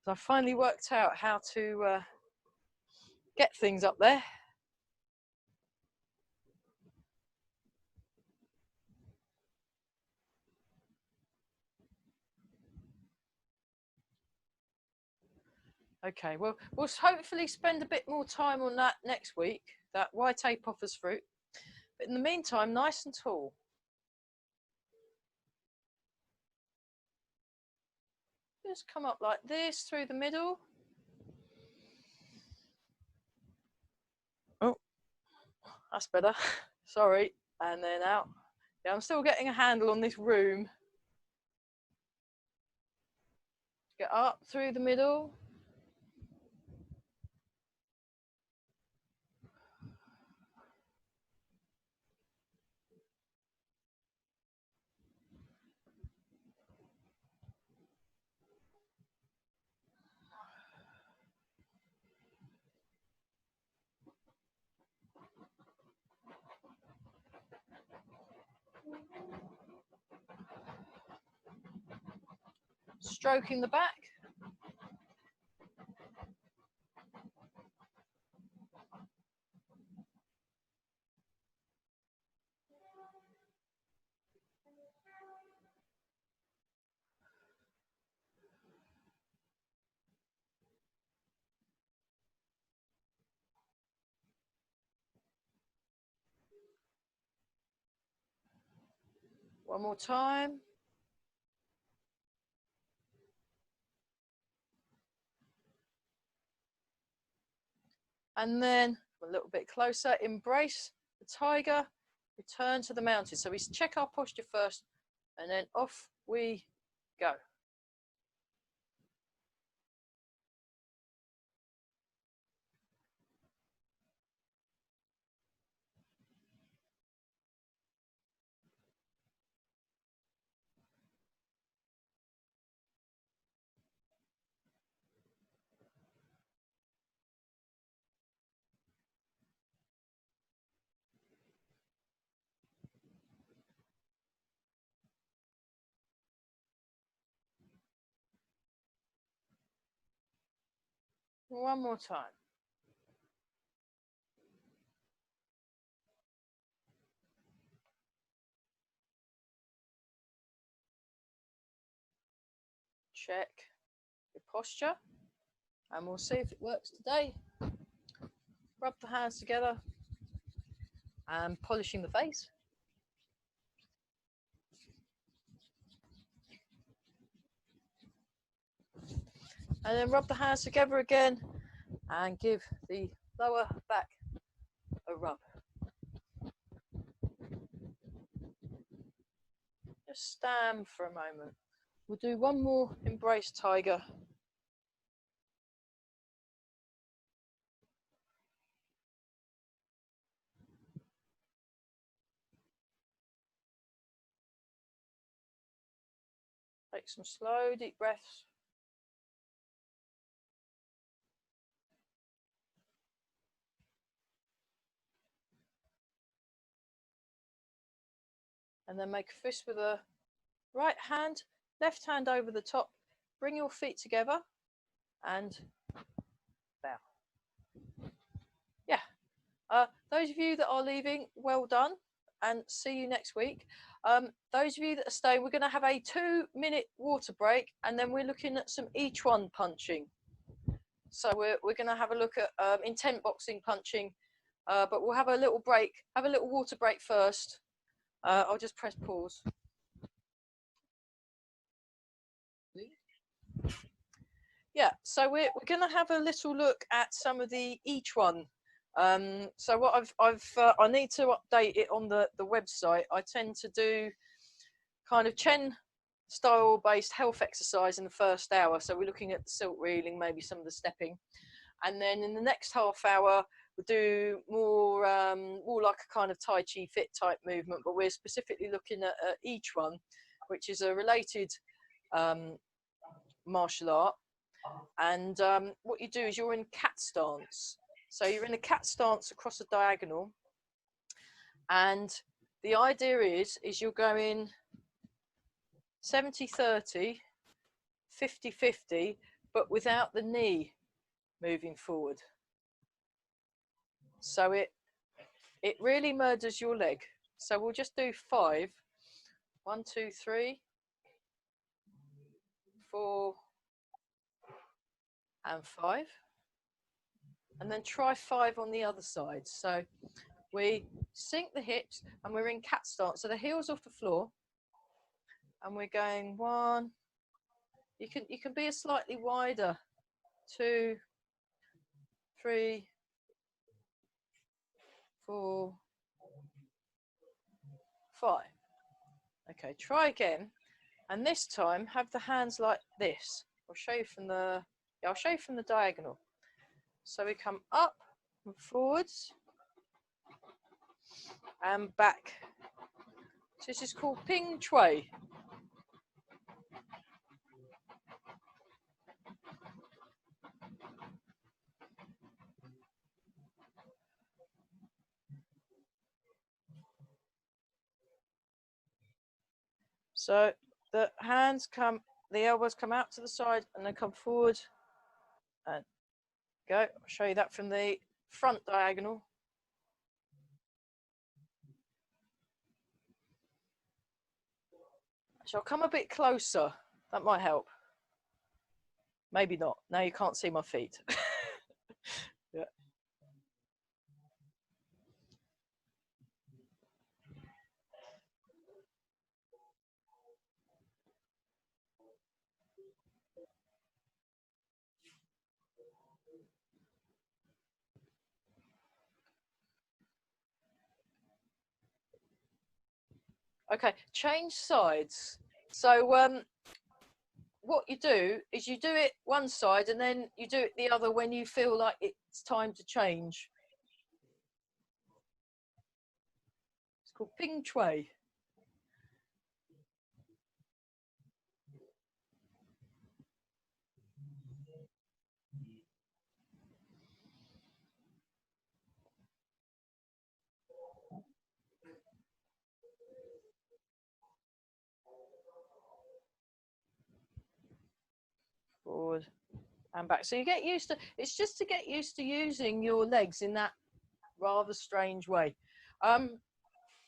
So I finally worked out how to get things up there. Okay, well, we'll hopefully spend a bit more time on that next week, that why tape offers fruit. But in the meantime, nice and tall. Just come up like this through the middle. Oh, that's better. Sorry. And then out. Yeah, I'm still getting a handle on this room. Get up through the middle. Stroking the back. One more time. And then a little bit closer, embrace the tiger, return to the mountain. So we check our posture first, and then off we go. One more time. Check your posture, and we'll see if it works today. Rub the hands together and polishing the face. And then rub the hands together again and give the lower back a rub. Just stand for a moment. We'll do one more embrace tiger. Take some slow, deep breaths. And then make a fist with the right hand, left hand over the top. Bring your feet together and bow. Yeah. Those of you that are leaving, well done, and see you next week. Those of you that are staying, we're going to have a 2-minute water break, and then we're looking at some Yiquan punching. So we're going to have a look at intent boxing punching, but we'll have a little break, have a little water break first. I'll just press pause. Yeah, so we're going to have a little look at some of the Yiquan. So what I need to update it on the website. I tend to do kind of Chen style based health exercise in the first hour. So we're looking at the silk reeling, maybe some of the stepping. And then in the next half hour, we'll do more, more like a kind of Tai Chi fit type movement, but we're specifically looking at Yiquan, which is a related martial art. And what you do is you're in cat stance. So you're in a cat stance across a diagonal. And the idea is you're going 70-30, 50-50, but without the knee moving forward. So it really murders your leg. So we'll just do 5. 1, 2, 3, 4, and 5. And then try 5 on the other side. So we sink the hips and we're in cat stance. So the heels off the floor. And we're going 1. You can be a slightly wider. 2, 3, 4, 5. Okay, try again. And this time have the hands like this. I'll show you from the diagonal. So we come up and forwards and back. So this is called Ping Shui. So the hands come, the elbows come out to the side and then come forward and go. I'll show you that from the front diagonal. So I'll come a bit closer. That might help. Maybe not. Now you can't see my feet. Yeah. Okay, change sides. So what you do is you do it one side and then you do it the other when you feel like it's time to change. It's called Ping Shui. Forward and back. So you get used to, it's just to get used to using your legs in that rather strange way.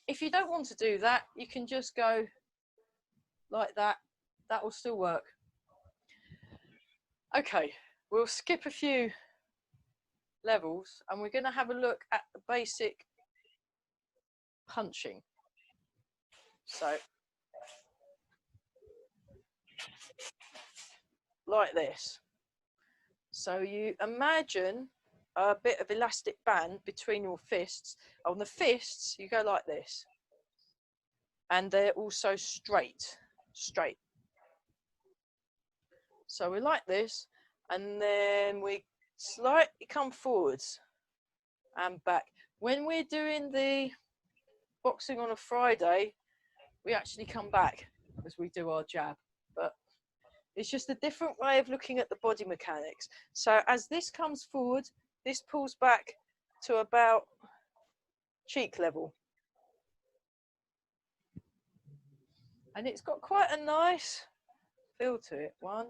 If you don't want to do that, you can just go like that. That will still work. Okay, we'll skip a few levels and we're going to have a look at the basic punching. So like this. So you imagine a bit of elastic band between your fists. On the fists, you go like this. And they're also straight. So we're like this, and then we slightly come forwards and back. When we're doing the boxing on a Friday, we actually come back as we do our jab. But it's just a different way of looking at the body mechanics. So as this comes forward, this pulls back to about cheek level. And it's got quite a nice feel to it. 1,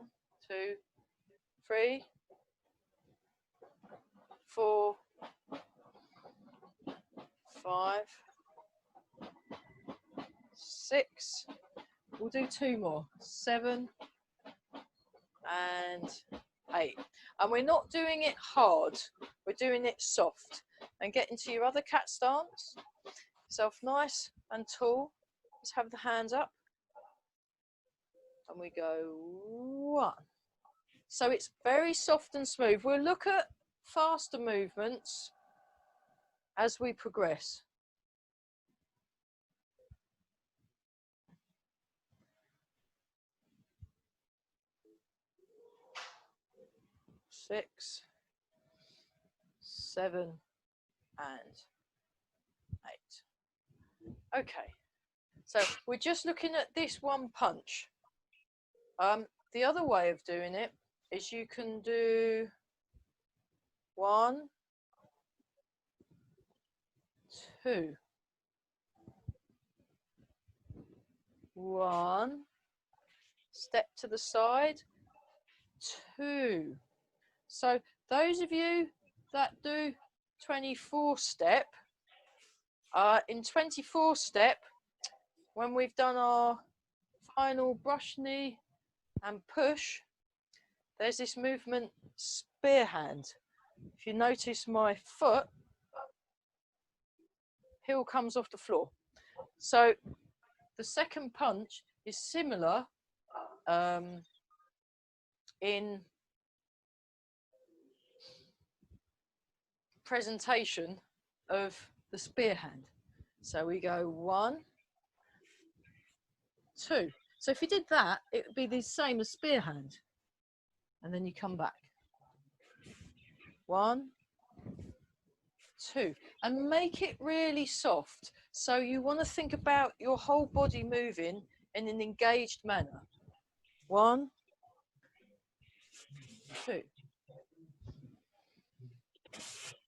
2, 3, 4, 5, 6. We'll do 2 more. 7 and 8. And we're not doing it hard. We're doing it soft. And get into your other cat stance. Self nice and tall. Let's have the hands up. And we go 1. So it's very soft and smooth. We'll look at faster movements as we progress. 6, 7, and 8. Okay, so we're just looking at this one punch. The other way of doing it is you can do 1, 2, 1, step to the side, 2. So those of you that do 24 step, in 24 step, when we've done our final brush knee and push, there's this movement spear hand. If you notice my foot, heel comes off the floor. So the second punch is similar in presentation of the spear hand. So we go 1, 2. So if you did that, it would be the same as spear hand. And then you come back. 1, 2. And make it really soft. So you want to think about your whole body moving in an engaged manner. 1, 2.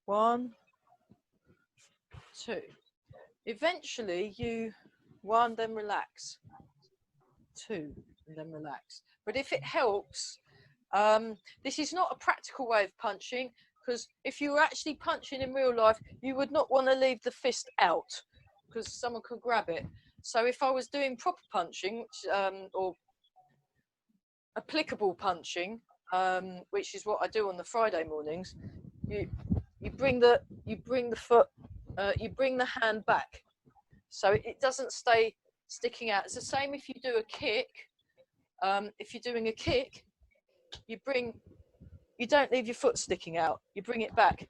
1, 2. Eventually you 1, then relax. 2, and then relax. But if it helps, this is not a practical way of punching, because if you were actually punching in real life, you would not want to leave the fist out because someone could grab it. So if I was doing proper punching, or applicable punching, which is what I do on the Friday mornings, you bring the foot, you bring the hand back, so it doesn't stay sticking out. It's the same if you do a kick. If you're doing a kick, you don't leave your foot sticking out. You bring it back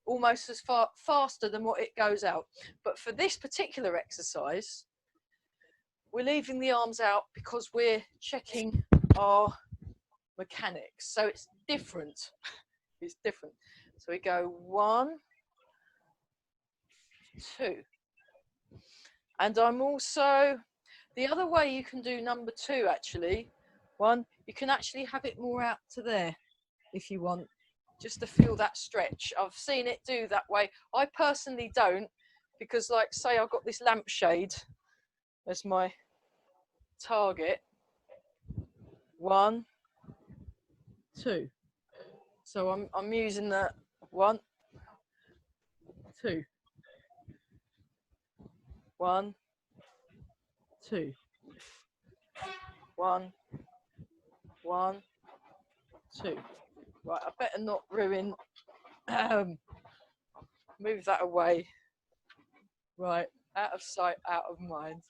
almost as faster than what it goes out. But for this particular exercise, we're leaving the arms out because we're checking our mechanics. So it's different. It's different. So we go 1, 2. And I'm also, the other way you can do number 2 actually, 1, you can actually have it more out to there if you want, just to feel that stretch. I've seen it do that way. I personally don't, because like say I've got this lampshade as my target. 1, 2. So I'm using that 1, 2. 1, 2. 1, 1, 2. Right, I better not ruin. Move that away. Right, out of sight, out of mind.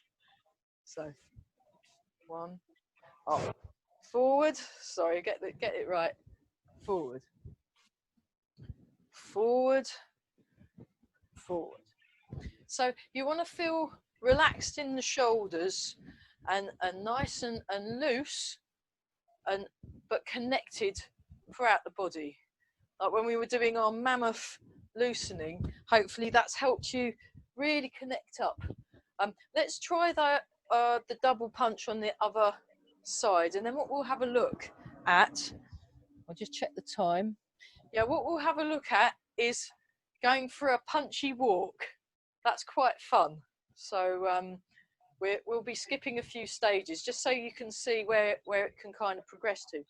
So 1. Oh, forward. Sorry, get it right. Forward. Forward. Forward. So you want to feel relaxed in the shoulders and nice and loose, but connected throughout the body. Like when we were doing our mammoth loosening, hopefully that's helped you really connect up. Let's try the double punch on the other side, and then what we'll have a look at, I'll just check the time. Yeah, what we'll have a look at is going for a punchy walk. That's quite fun. So we'll be skipping a few stages just so you can see where it can kind of progress to.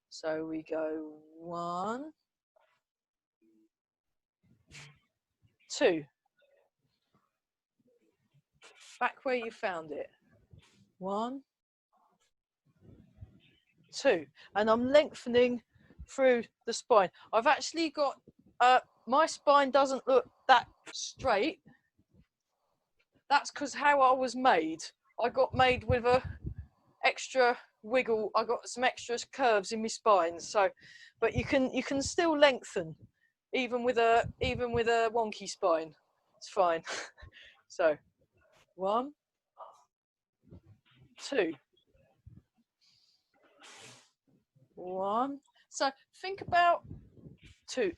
So we go 1, 2. Back where you found it. 1, 2. And I'm lengthening through the spine. I've actually got, my spine doesn't look that straight. That's because how I was made. I got made with a extra wiggle. I got some extra curves in my spine. So, but you can still lengthen even with a wonky spine. It's fine. So 1, 2. 1. So think about two,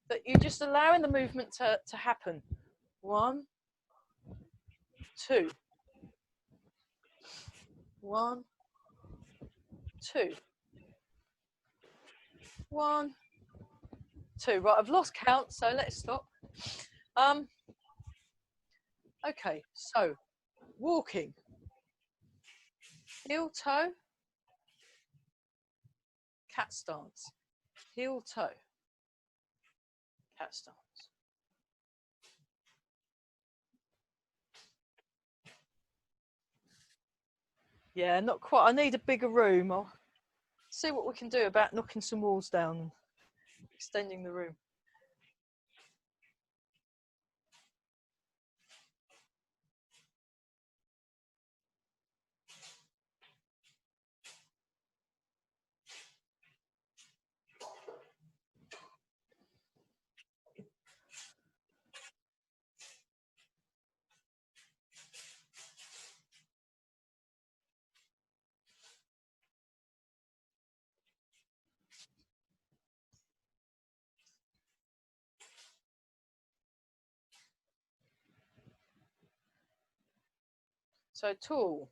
that you're just allowing the movement to happen. 1, 2. 1, 2. 1, 2. Right, I've lost count, so let's stop. Okay, so walking. Heel toe, cat stance. Heel toe, cat stance. Yeah, not quite. I need a bigger room. I'll see what we can do about knocking some walls down and extending the room. So tall.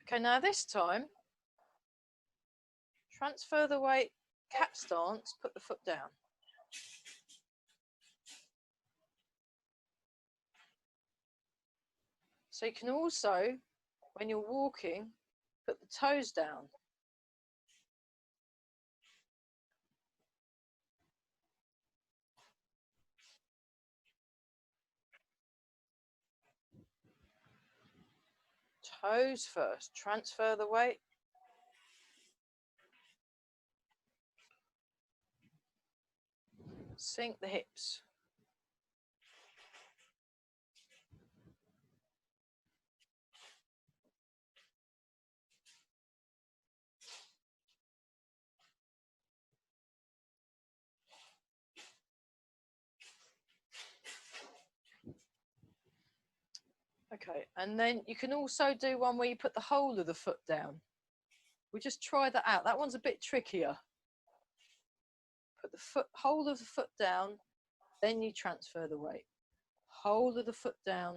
Okay, now this time, transfer the weight, cat stance, put the foot down. So you can also, when you're walking, put the toes down. Toes first, transfer the weight. Sink the hips. Okay, and then you can also do one where you put the whole of the foot down. We'll just try that out. That one's a bit trickier. Put the whole of the foot down, then you transfer the weight. Whole of the foot down,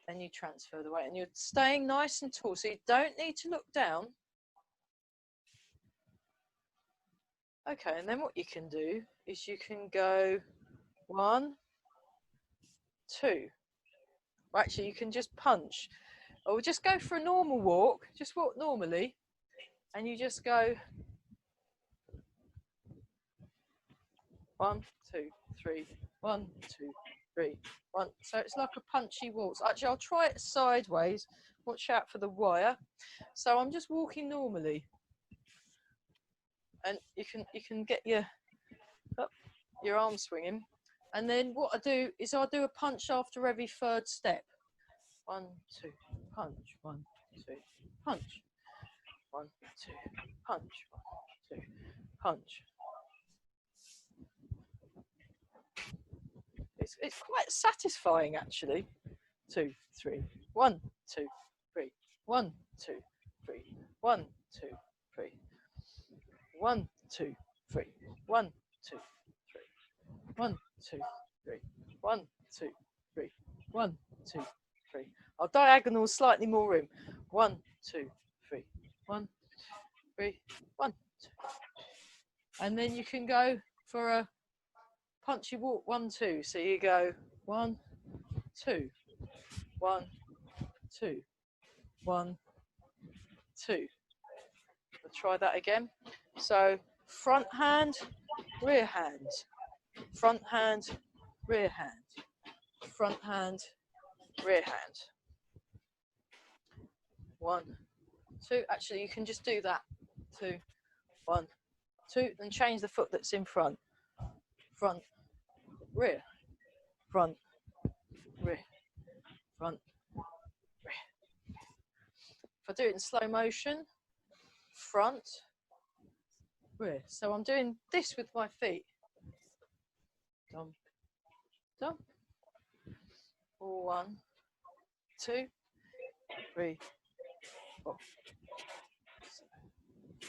then you transfer the weight. And you're staying nice and tall, so you don't need to look down. Okay, and then what you can do is you can go 1, 2. Well, actually, you can just punch. Or just go for a normal walk. Just walk normally. And you just go 1, 2, 3, 1, 2, 3, 1. So it's like a punchy walk. Actually, I'll try it sideways. Watch out for the wire. So I'm just walking normally. And you can get your arm swinging. And then what I do is I do a punch after every third step. 1, 2, punch. 1, 2, punch. 1, 2, punch. 1, 2, punch. It's quite satisfying actually. 2, 3, 1, 2, 3, 1, 2, 3, 1, 2, 3, 1, 2, 3, 1, 2, 3, 1, 2, 3, 1, 2, 3, 1, 2, 3. I'll diagonal slightly more room. 1, 2, 3, 1, 3, 1, 2. And then you can go for a punchy walk 1, 2. So you go 1, 2, 1, 2, 1, 2. I'll try that again. So front hand, rear hand, front hand, rear hand, front hand, rear hand. 1, 2. Actually, you can just do that. 2, 1, 2. Then change the foot that's in front. Front, rear, front, rear, front, rear. If I do it in slow motion, front, rear. So I'm doing this with my feet. Dump, dump, 1, 2, 3, 4.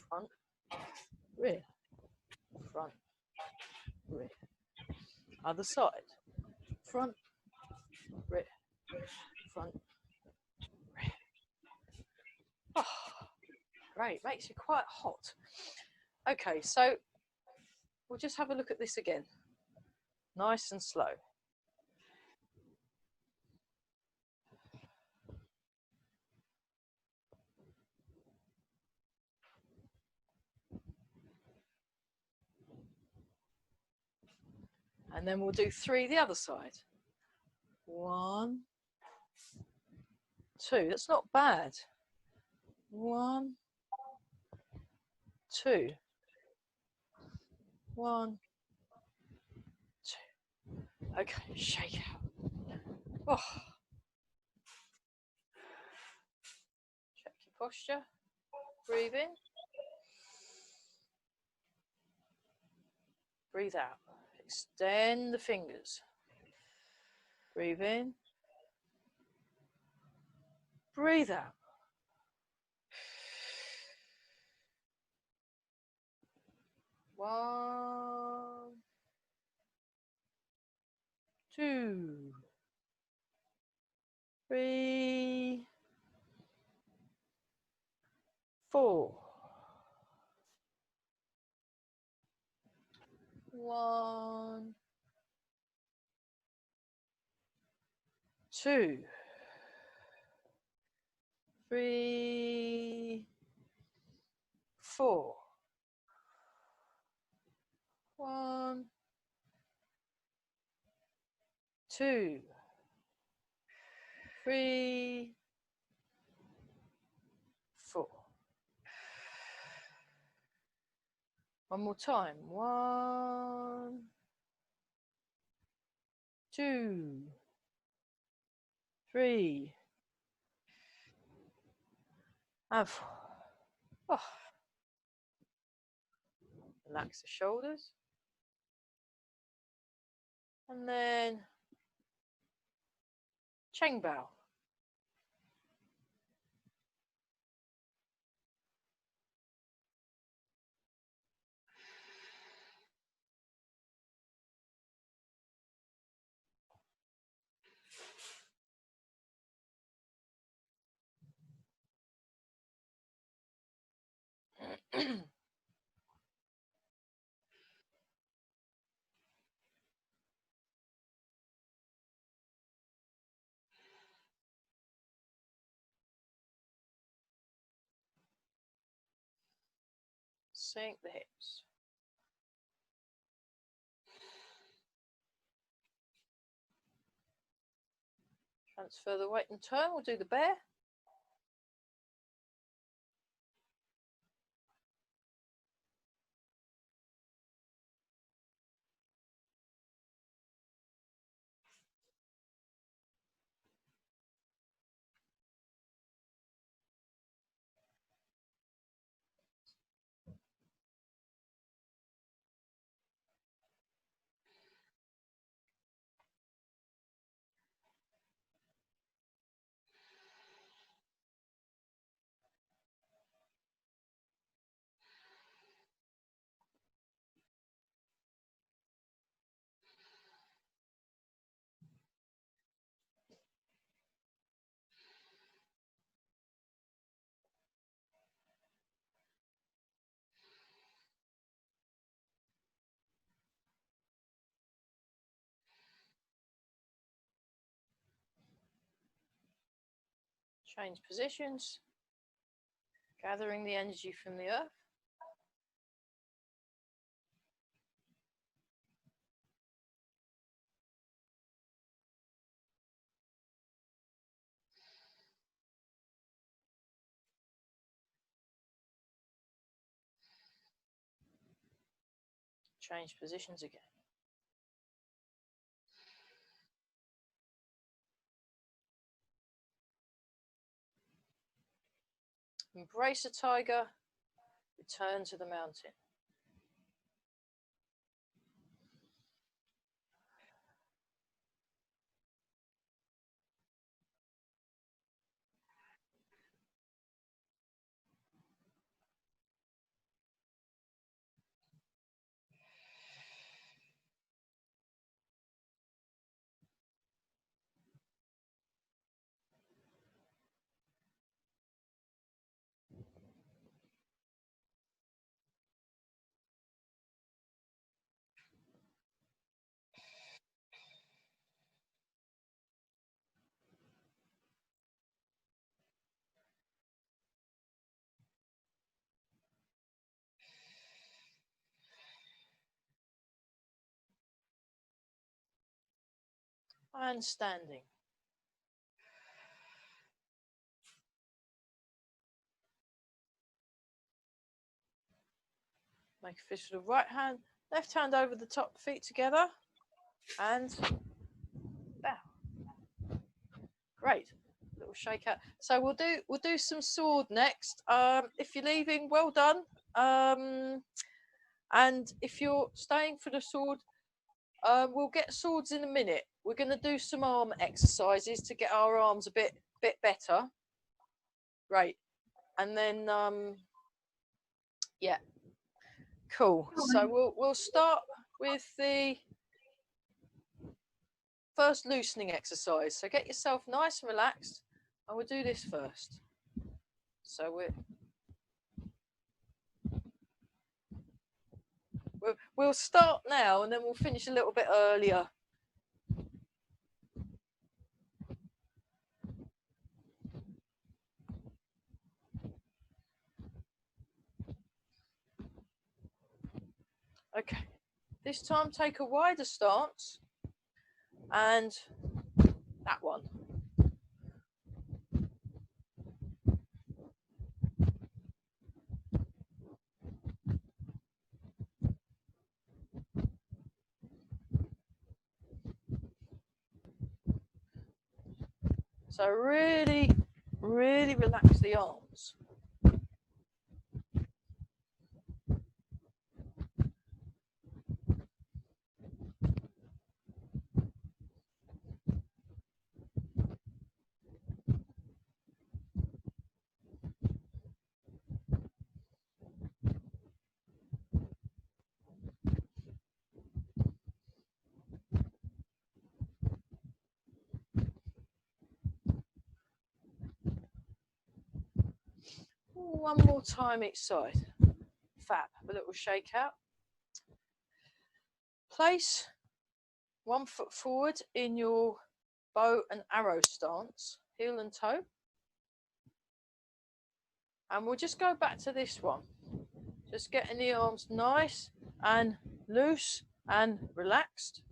Front, rear, front, rear. Other side. Front, rear, front, rear. Oh, great. Makes you quite hot. Okay, so we'll just have a look at this again. Nice and slow. And then we'll do 3 the other side. 1, 2. That's not bad. 1, 2. 1, 2. Okay, shake out. Oh. Check your posture. Breathe in. Breathe out. Extend the fingers. Breathe in. Breathe out. One, 2, 3, 4. 1, 2, 3, 4. 1, 2, 3, 4. One more time. 1, 2, 3, and 4. Oh. Relax the shoulders. And then Chen bow. Sink the hips. Transfer the weight and turn. We'll do the bear. Change positions. Gathering the energy from the earth. Change positions again. Embrace a tiger. Return to the mountain. and standing. Make a fist with the right hand, left hand over the top, feet together, and bow. Great. Little shake out. So we'll do some sword next. If you're leaving, well done. And if you're staying for the sword, we'll get swords in a minute. We're going to do some arm exercises to get our arms a bit better. Great. And then yeah, cool. So we'll start with the first loosening exercise. So get yourself nice and relaxed, and we'll do this first. So we'll start now, and then we'll finish a little bit earlier. Okay, this time take a wider stance, and that one. So really, really relax the arms. One more time each side. Fab. A little shake out. Place one foot forward in your bow and arrow stance, heel and toe. And we'll just go back to this one. Just getting the arms nice and loose and relaxed.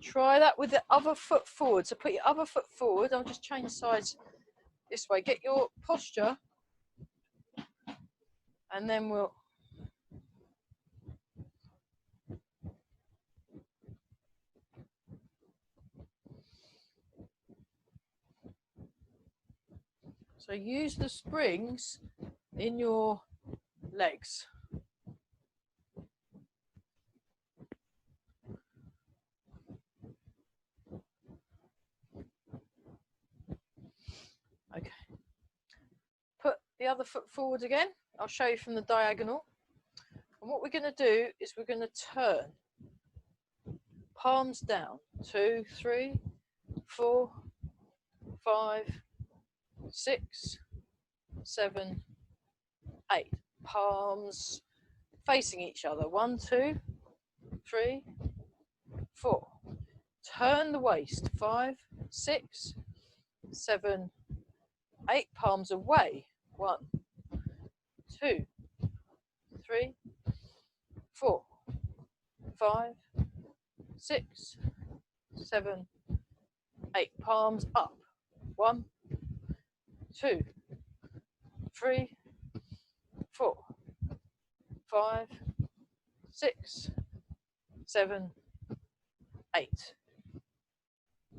Try that with the other foot forward. So put your other foot forward. I'll just change sides this way. Get your posture, and then we'll so use the springs in your legs. Okay. Put the other foot forward again. I'll show you from the diagonal. And what we're going to do is we're going to turn palms down. 2, 3, 4, 5, 6, 7, 8. Palms facing each other. 1, 2, 3, 4. Turn the waist. 5, 6, 7, 8. Palms away. 1, 2, 3, 4, 5, 6, 7, 8. Palms up. 1, 2, 3, 4, 5, 6, 7, 8.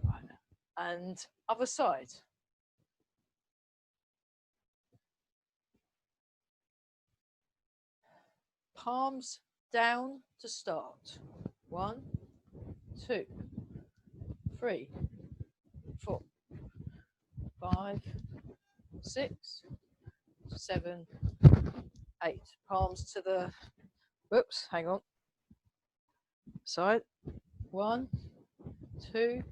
Right. And other side. Palms down to start. 1, 2, 3, 4, 5, 6, 7, 8. Palms to the, whoops, hang on. Side. 1, 2,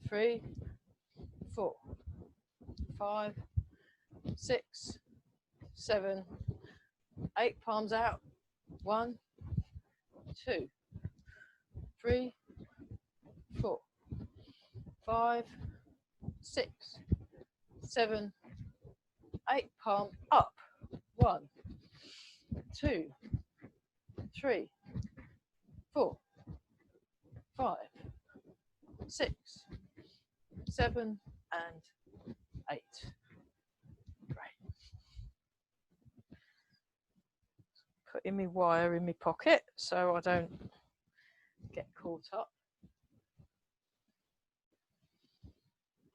3, 4, 5, 6, 7, 8. Palms out. 1, 2, 3, 4, 5, 6, 7, 8. Palm up. 1, 2, 3, 4, 5, 6, 7, and 8. Great. Putting my wire in my pocket so I don't get caught up.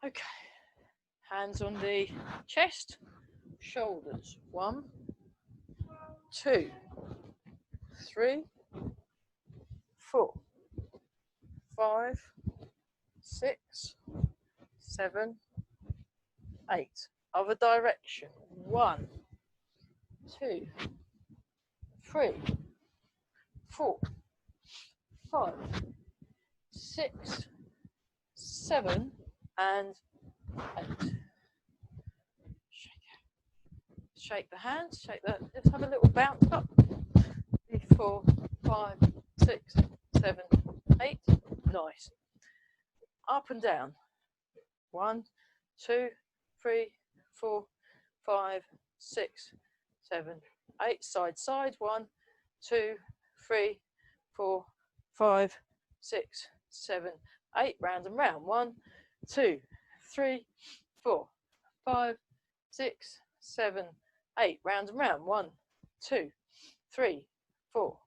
Okay. Hands on the chest, shoulders. 1, 2, 3, 4, 5, 6, 7, 8. Other direction. 1, 2, 3, 4, 5, 6, 7, and 8. Shake the hands, shake that. Let's have a little bounce up. 3, 4, 5, 6, 7, 8. Nice. Up and down. 1, 2, 3, 4, 5, 6, 7, 8. Side, side. 1, 2, 3, 4, 5, 6, 7, 8. Round and round. 1, 2, 3, 4, 5, 6, 7, 8. Round and round. 1, 2, 3, 4,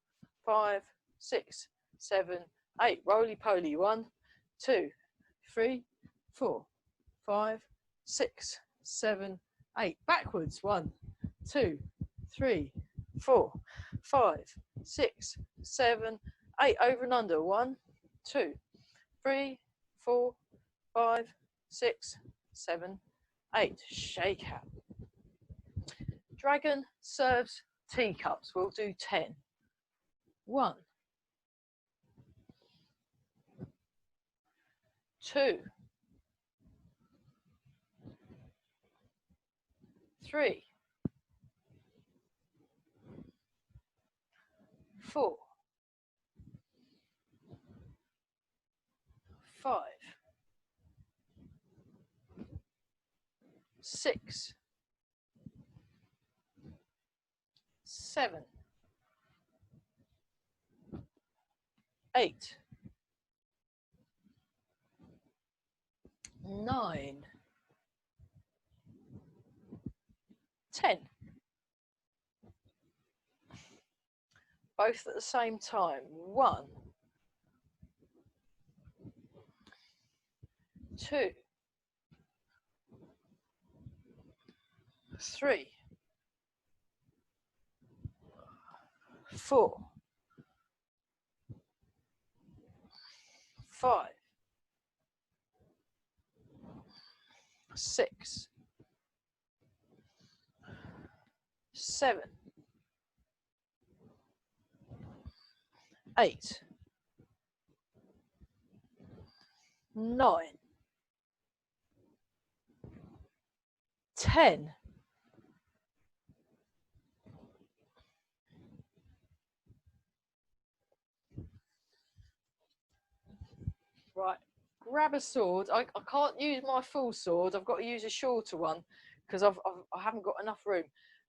5, 6, 7, 8. Roly poly. 1, 2, 3, 4, 5, 6, 7, 8. Backwards. 1, 2, 3, 4, 5, 6, 7, 8. Over and under. 1, 2, 3, 4, 5, 6, 7, 8. Shake out. Dragon serves teacups. We'll do 10. 1, 2, 3, 4, 5, 6, 7, 8, 9, 10. Both at the same time. 1, 2, 3, 4, 5, 6, 7, 8, 9, 10. Right, grab a sword. I can't use my full sword. I've got to use a shorter one because I haven't got enough room.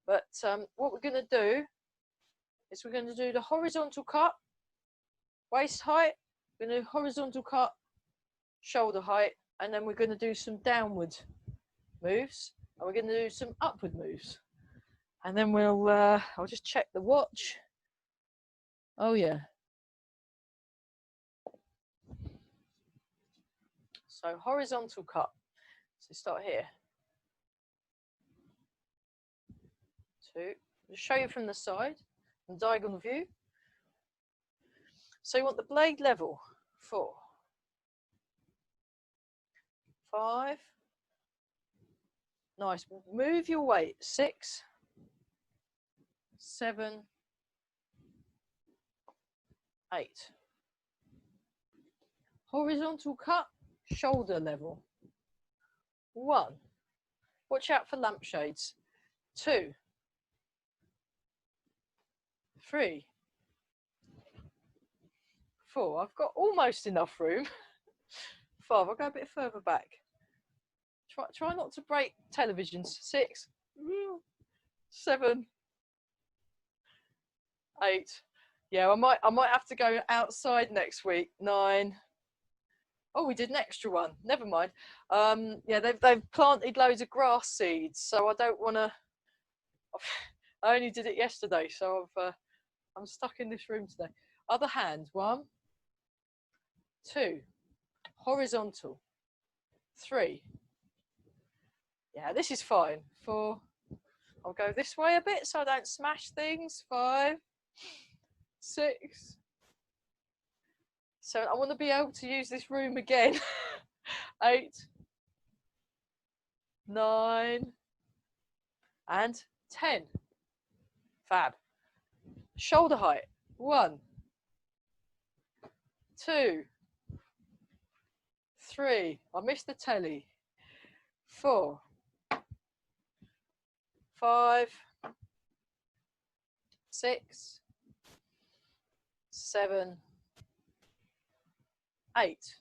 But what we're going to do is we're going to do the horizontal cut, waist height. We're going to do horizontal cut, shoulder height, and then we're going to do some downward moves, and we're going to do some upward moves. And then we'll, I'll just check the watch. Oh yeah. So horizontal cut. So start here. 2. I'll show you from the side, from diagonal view. So you want the blade level. 4, 5. Nice. Move your weight. 6, 7, 8. Horizontal cut, shoulder level. 1, Watch out for lampshades. 2, 3, 4. I've got almost enough room. 5. I'll go a bit further back. Try not to break televisions. 6, 7, 8. Yeah, I might have to go outside next week. 9. Oh, we did an extra one. Never mind. Yeah, they've planted loads of grass seeds, so I don't want to. I only did it yesterday, so I'm stuck in this room today. Other hand. 1, 2, horizontal. 3. Yeah, this is fine. 4. I'll go this way a bit so I don't smash things. 5, 6. So I want to be able to use this room again. 8, 9, and 10. Fab. Shoulder height. 1, 2, 3. I missed the telly. 4, 5, 6, 7, 8.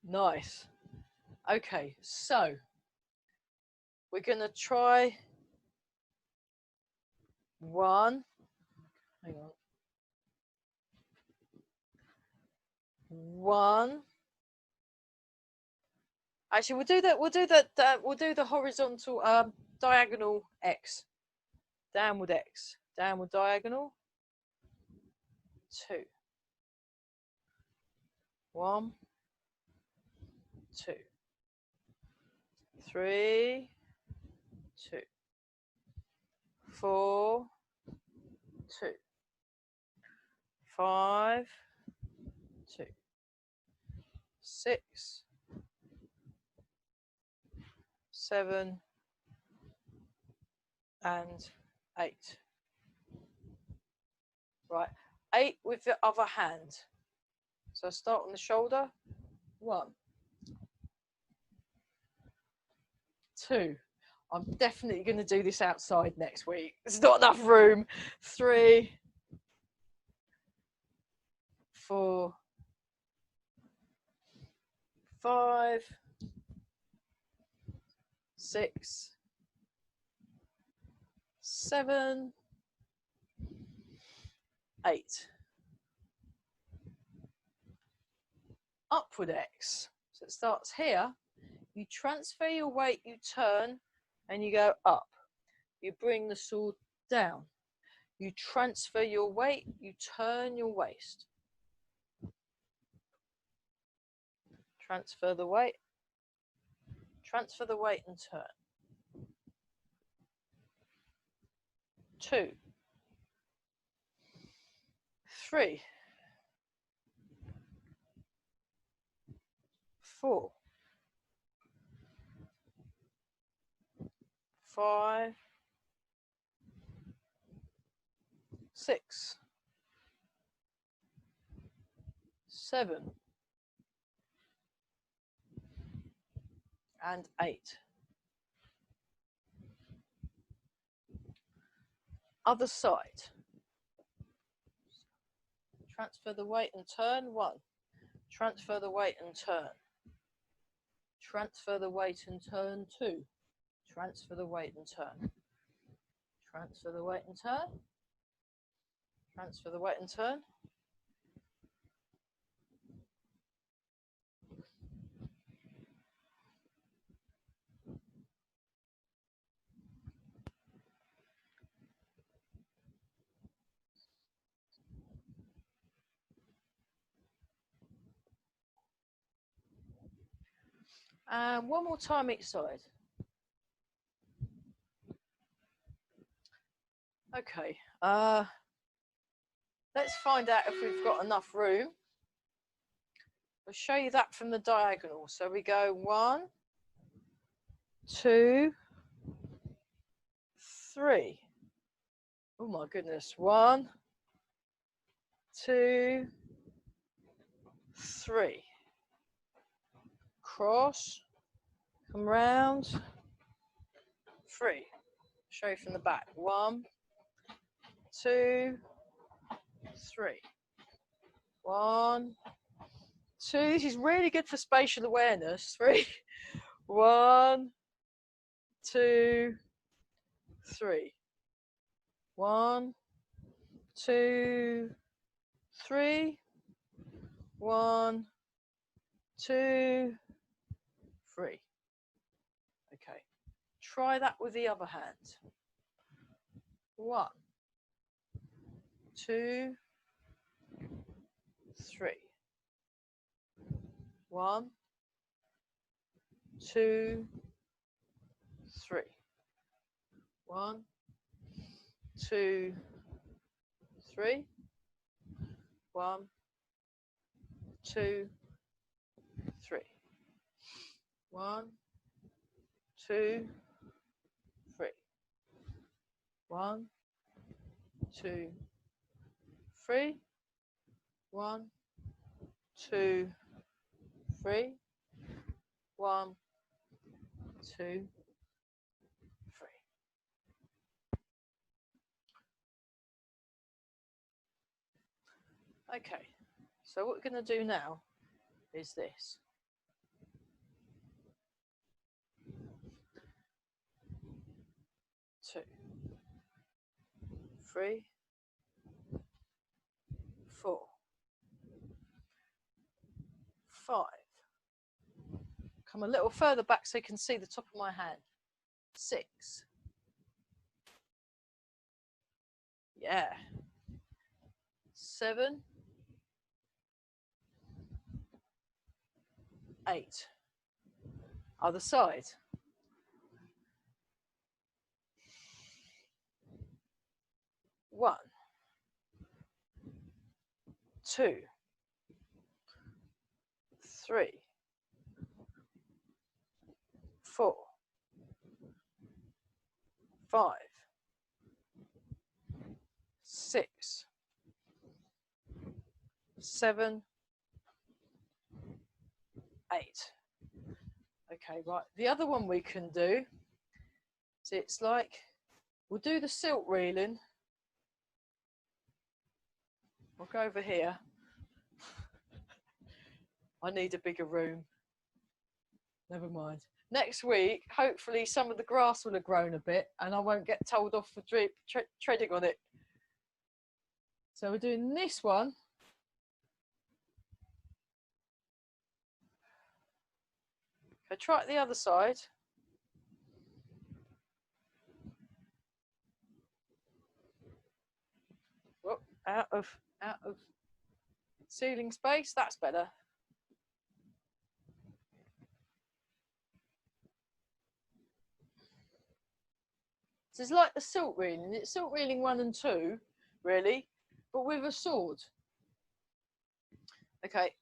Nice. Okay, so we're going to try 1. Hang on. 1. Actually, we'll do the horizontal diagonal X. Downward X. Downward diagonal. 2. 1, 2, 3, 2, 4, 2, 5, 2, 6, 7, and 8. Right, 8 with the other hand. So start on the shoulder. 1, 2. I'm definitely going to do this outside next week. There's not enough room. 3, 4, 5, 6, 7, 8. Upward X. So it starts here. You transfer your weight, you turn, and you go up. You bring the sword down. You transfer your weight, you turn your waist. Transfer the weight and turn. 2, 3, 4, 5, 6, 7, and 8. Other side. Transfer the weight and turn. 1. Transfer the weight and turn. Transfer the weight and turn. 2. Transfer the weight and turn. Transfer the weight and turn. Transfer the weight and turn. And one more time each side. Okay, let's find out if we've got enough room. I'll show you that from the diagonal. So we go 1, 2, 3. Oh my goodness. 1, 2, 3. Cross, come round, 3. Show you from the back. 1, 2, 3. 1, 2. This is really good for spatial awareness. 3. 1, 2, 3. 1, 2, 3. 1, 2, 3. Okay. Try that with the other hand. 1, 2, 3. 1, 2, 3. 1, 2, 3. 1, 2, 3. 1, 2, 3. 1, 2, 3. 1, 2, 3. 1, 2, 3. Okay, so what we're going to do now is this. 2, 3, 4, 5. Come a little further back so you can see the top of my hand. 6. Yeah. 7, 8. Other side. 1, 2, 3, 4, 5, 6, 7, 8. Okay, right. The other one we can do is it's like we'll do the silk reeling. We'll go over here. I need a bigger room. Never mind. Next week, hopefully some of the grass will have grown a bit and I won't get told off for treading on it. So we're doing this one. Okay, try it the other side. Whoop, out of ceiling space. That's better. So it's like the silk reeling. It's silk reeling 1 and 2, really, but with a sword. Okay,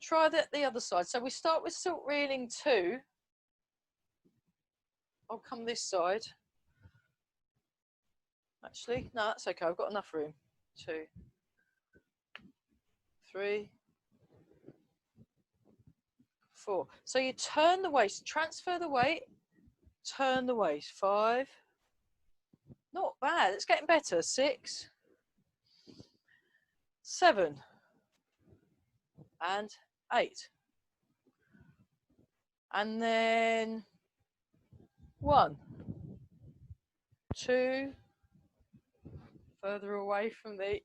try that the other side. So we start with silk reeling 2. I'll come this side. Actually, no, that's okay. I've got enough room. 2, 3, 4. So you turn the waist, transfer the weight, turn the waist. 5. Not bad. It's getting better. 6, 7, and 8. And then 1, 2, further away from the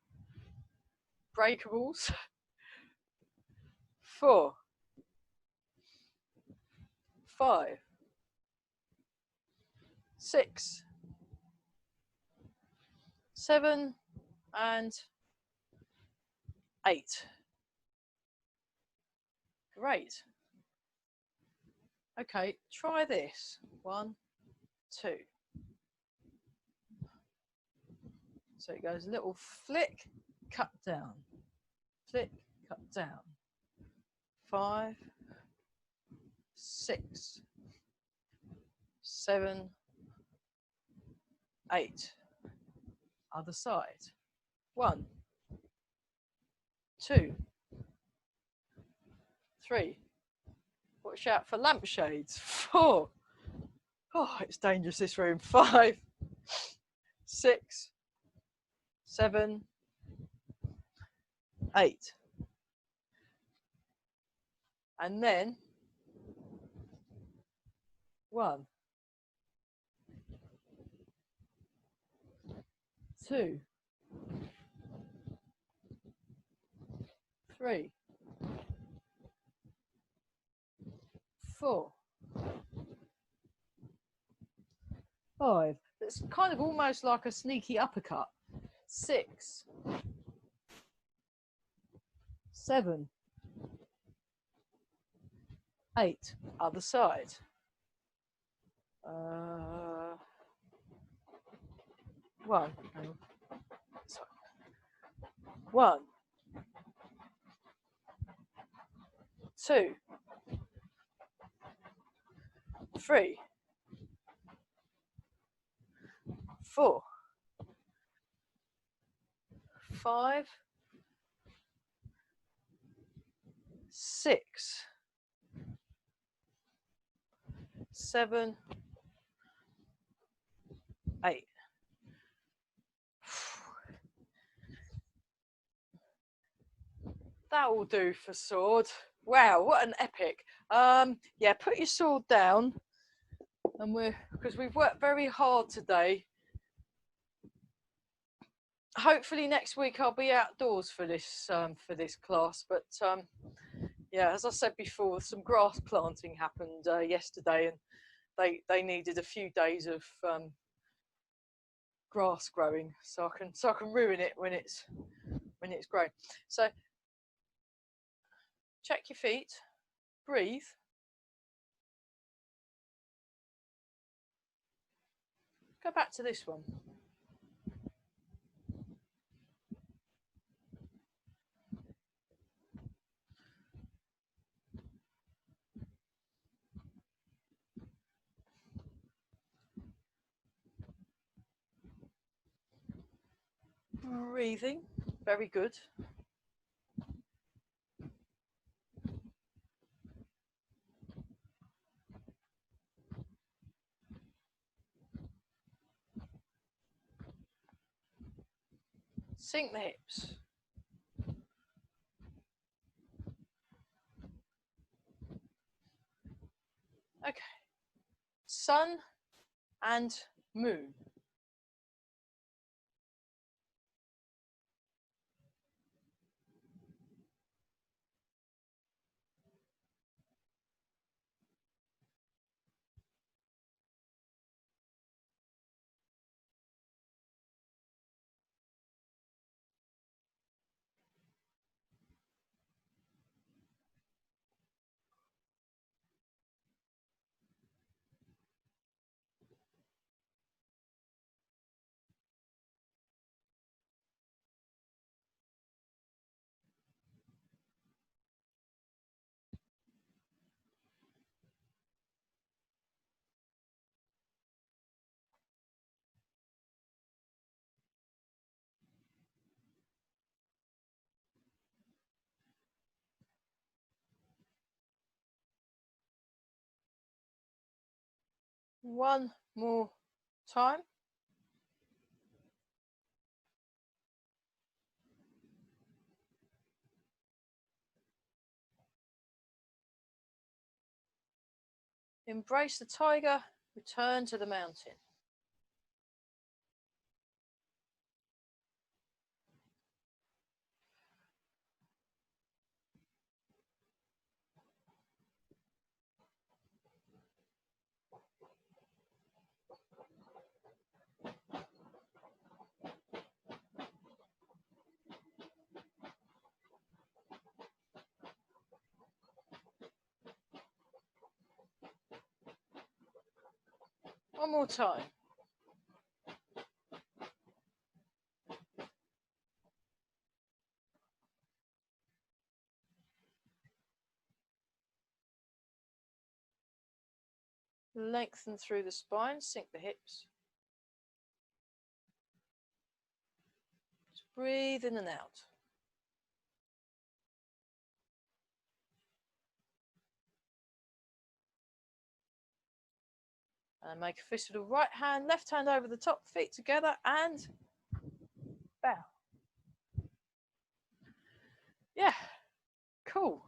breakables. 4, 5, 6, 7, and 8. Great. Okay, try this. 1, 2. So it goes a little flick, cut down, flick, cut down. 5, 6, 7, 8. Other side. 1, 2, 3. Watch out for lampshades. 4, Oh, it's dangerous, this room. 5, 6, 7, 8. And then 1, 2, 3, 4, 5. It's kind of almost like a sneaky uppercut. 6, 7, 8. Other side. 1. Sorry. 1, 2, 3, 4, 5, 6, 7, 8. That will do for sword. Wow, what an epic. Yeah, put your sword down, and because we've worked very hard today. Hopefully next week I'll be outdoors for this class, but yeah, as I said before, some grass planting happened yesterday, and they needed a few days of grass growing, so I can ruin it when it's grown. So check your feet, breathe. Go back to this one. Breathing, very good. Sink the hips. Okay. Sun and moon. One more time. Embrace the tiger, return to the mountain. One more time. Lengthen through the spine, sink the hips. Just breathe in and out. And make a fist with the right hand, left hand over the top, feet together, and bow. Yeah, cool.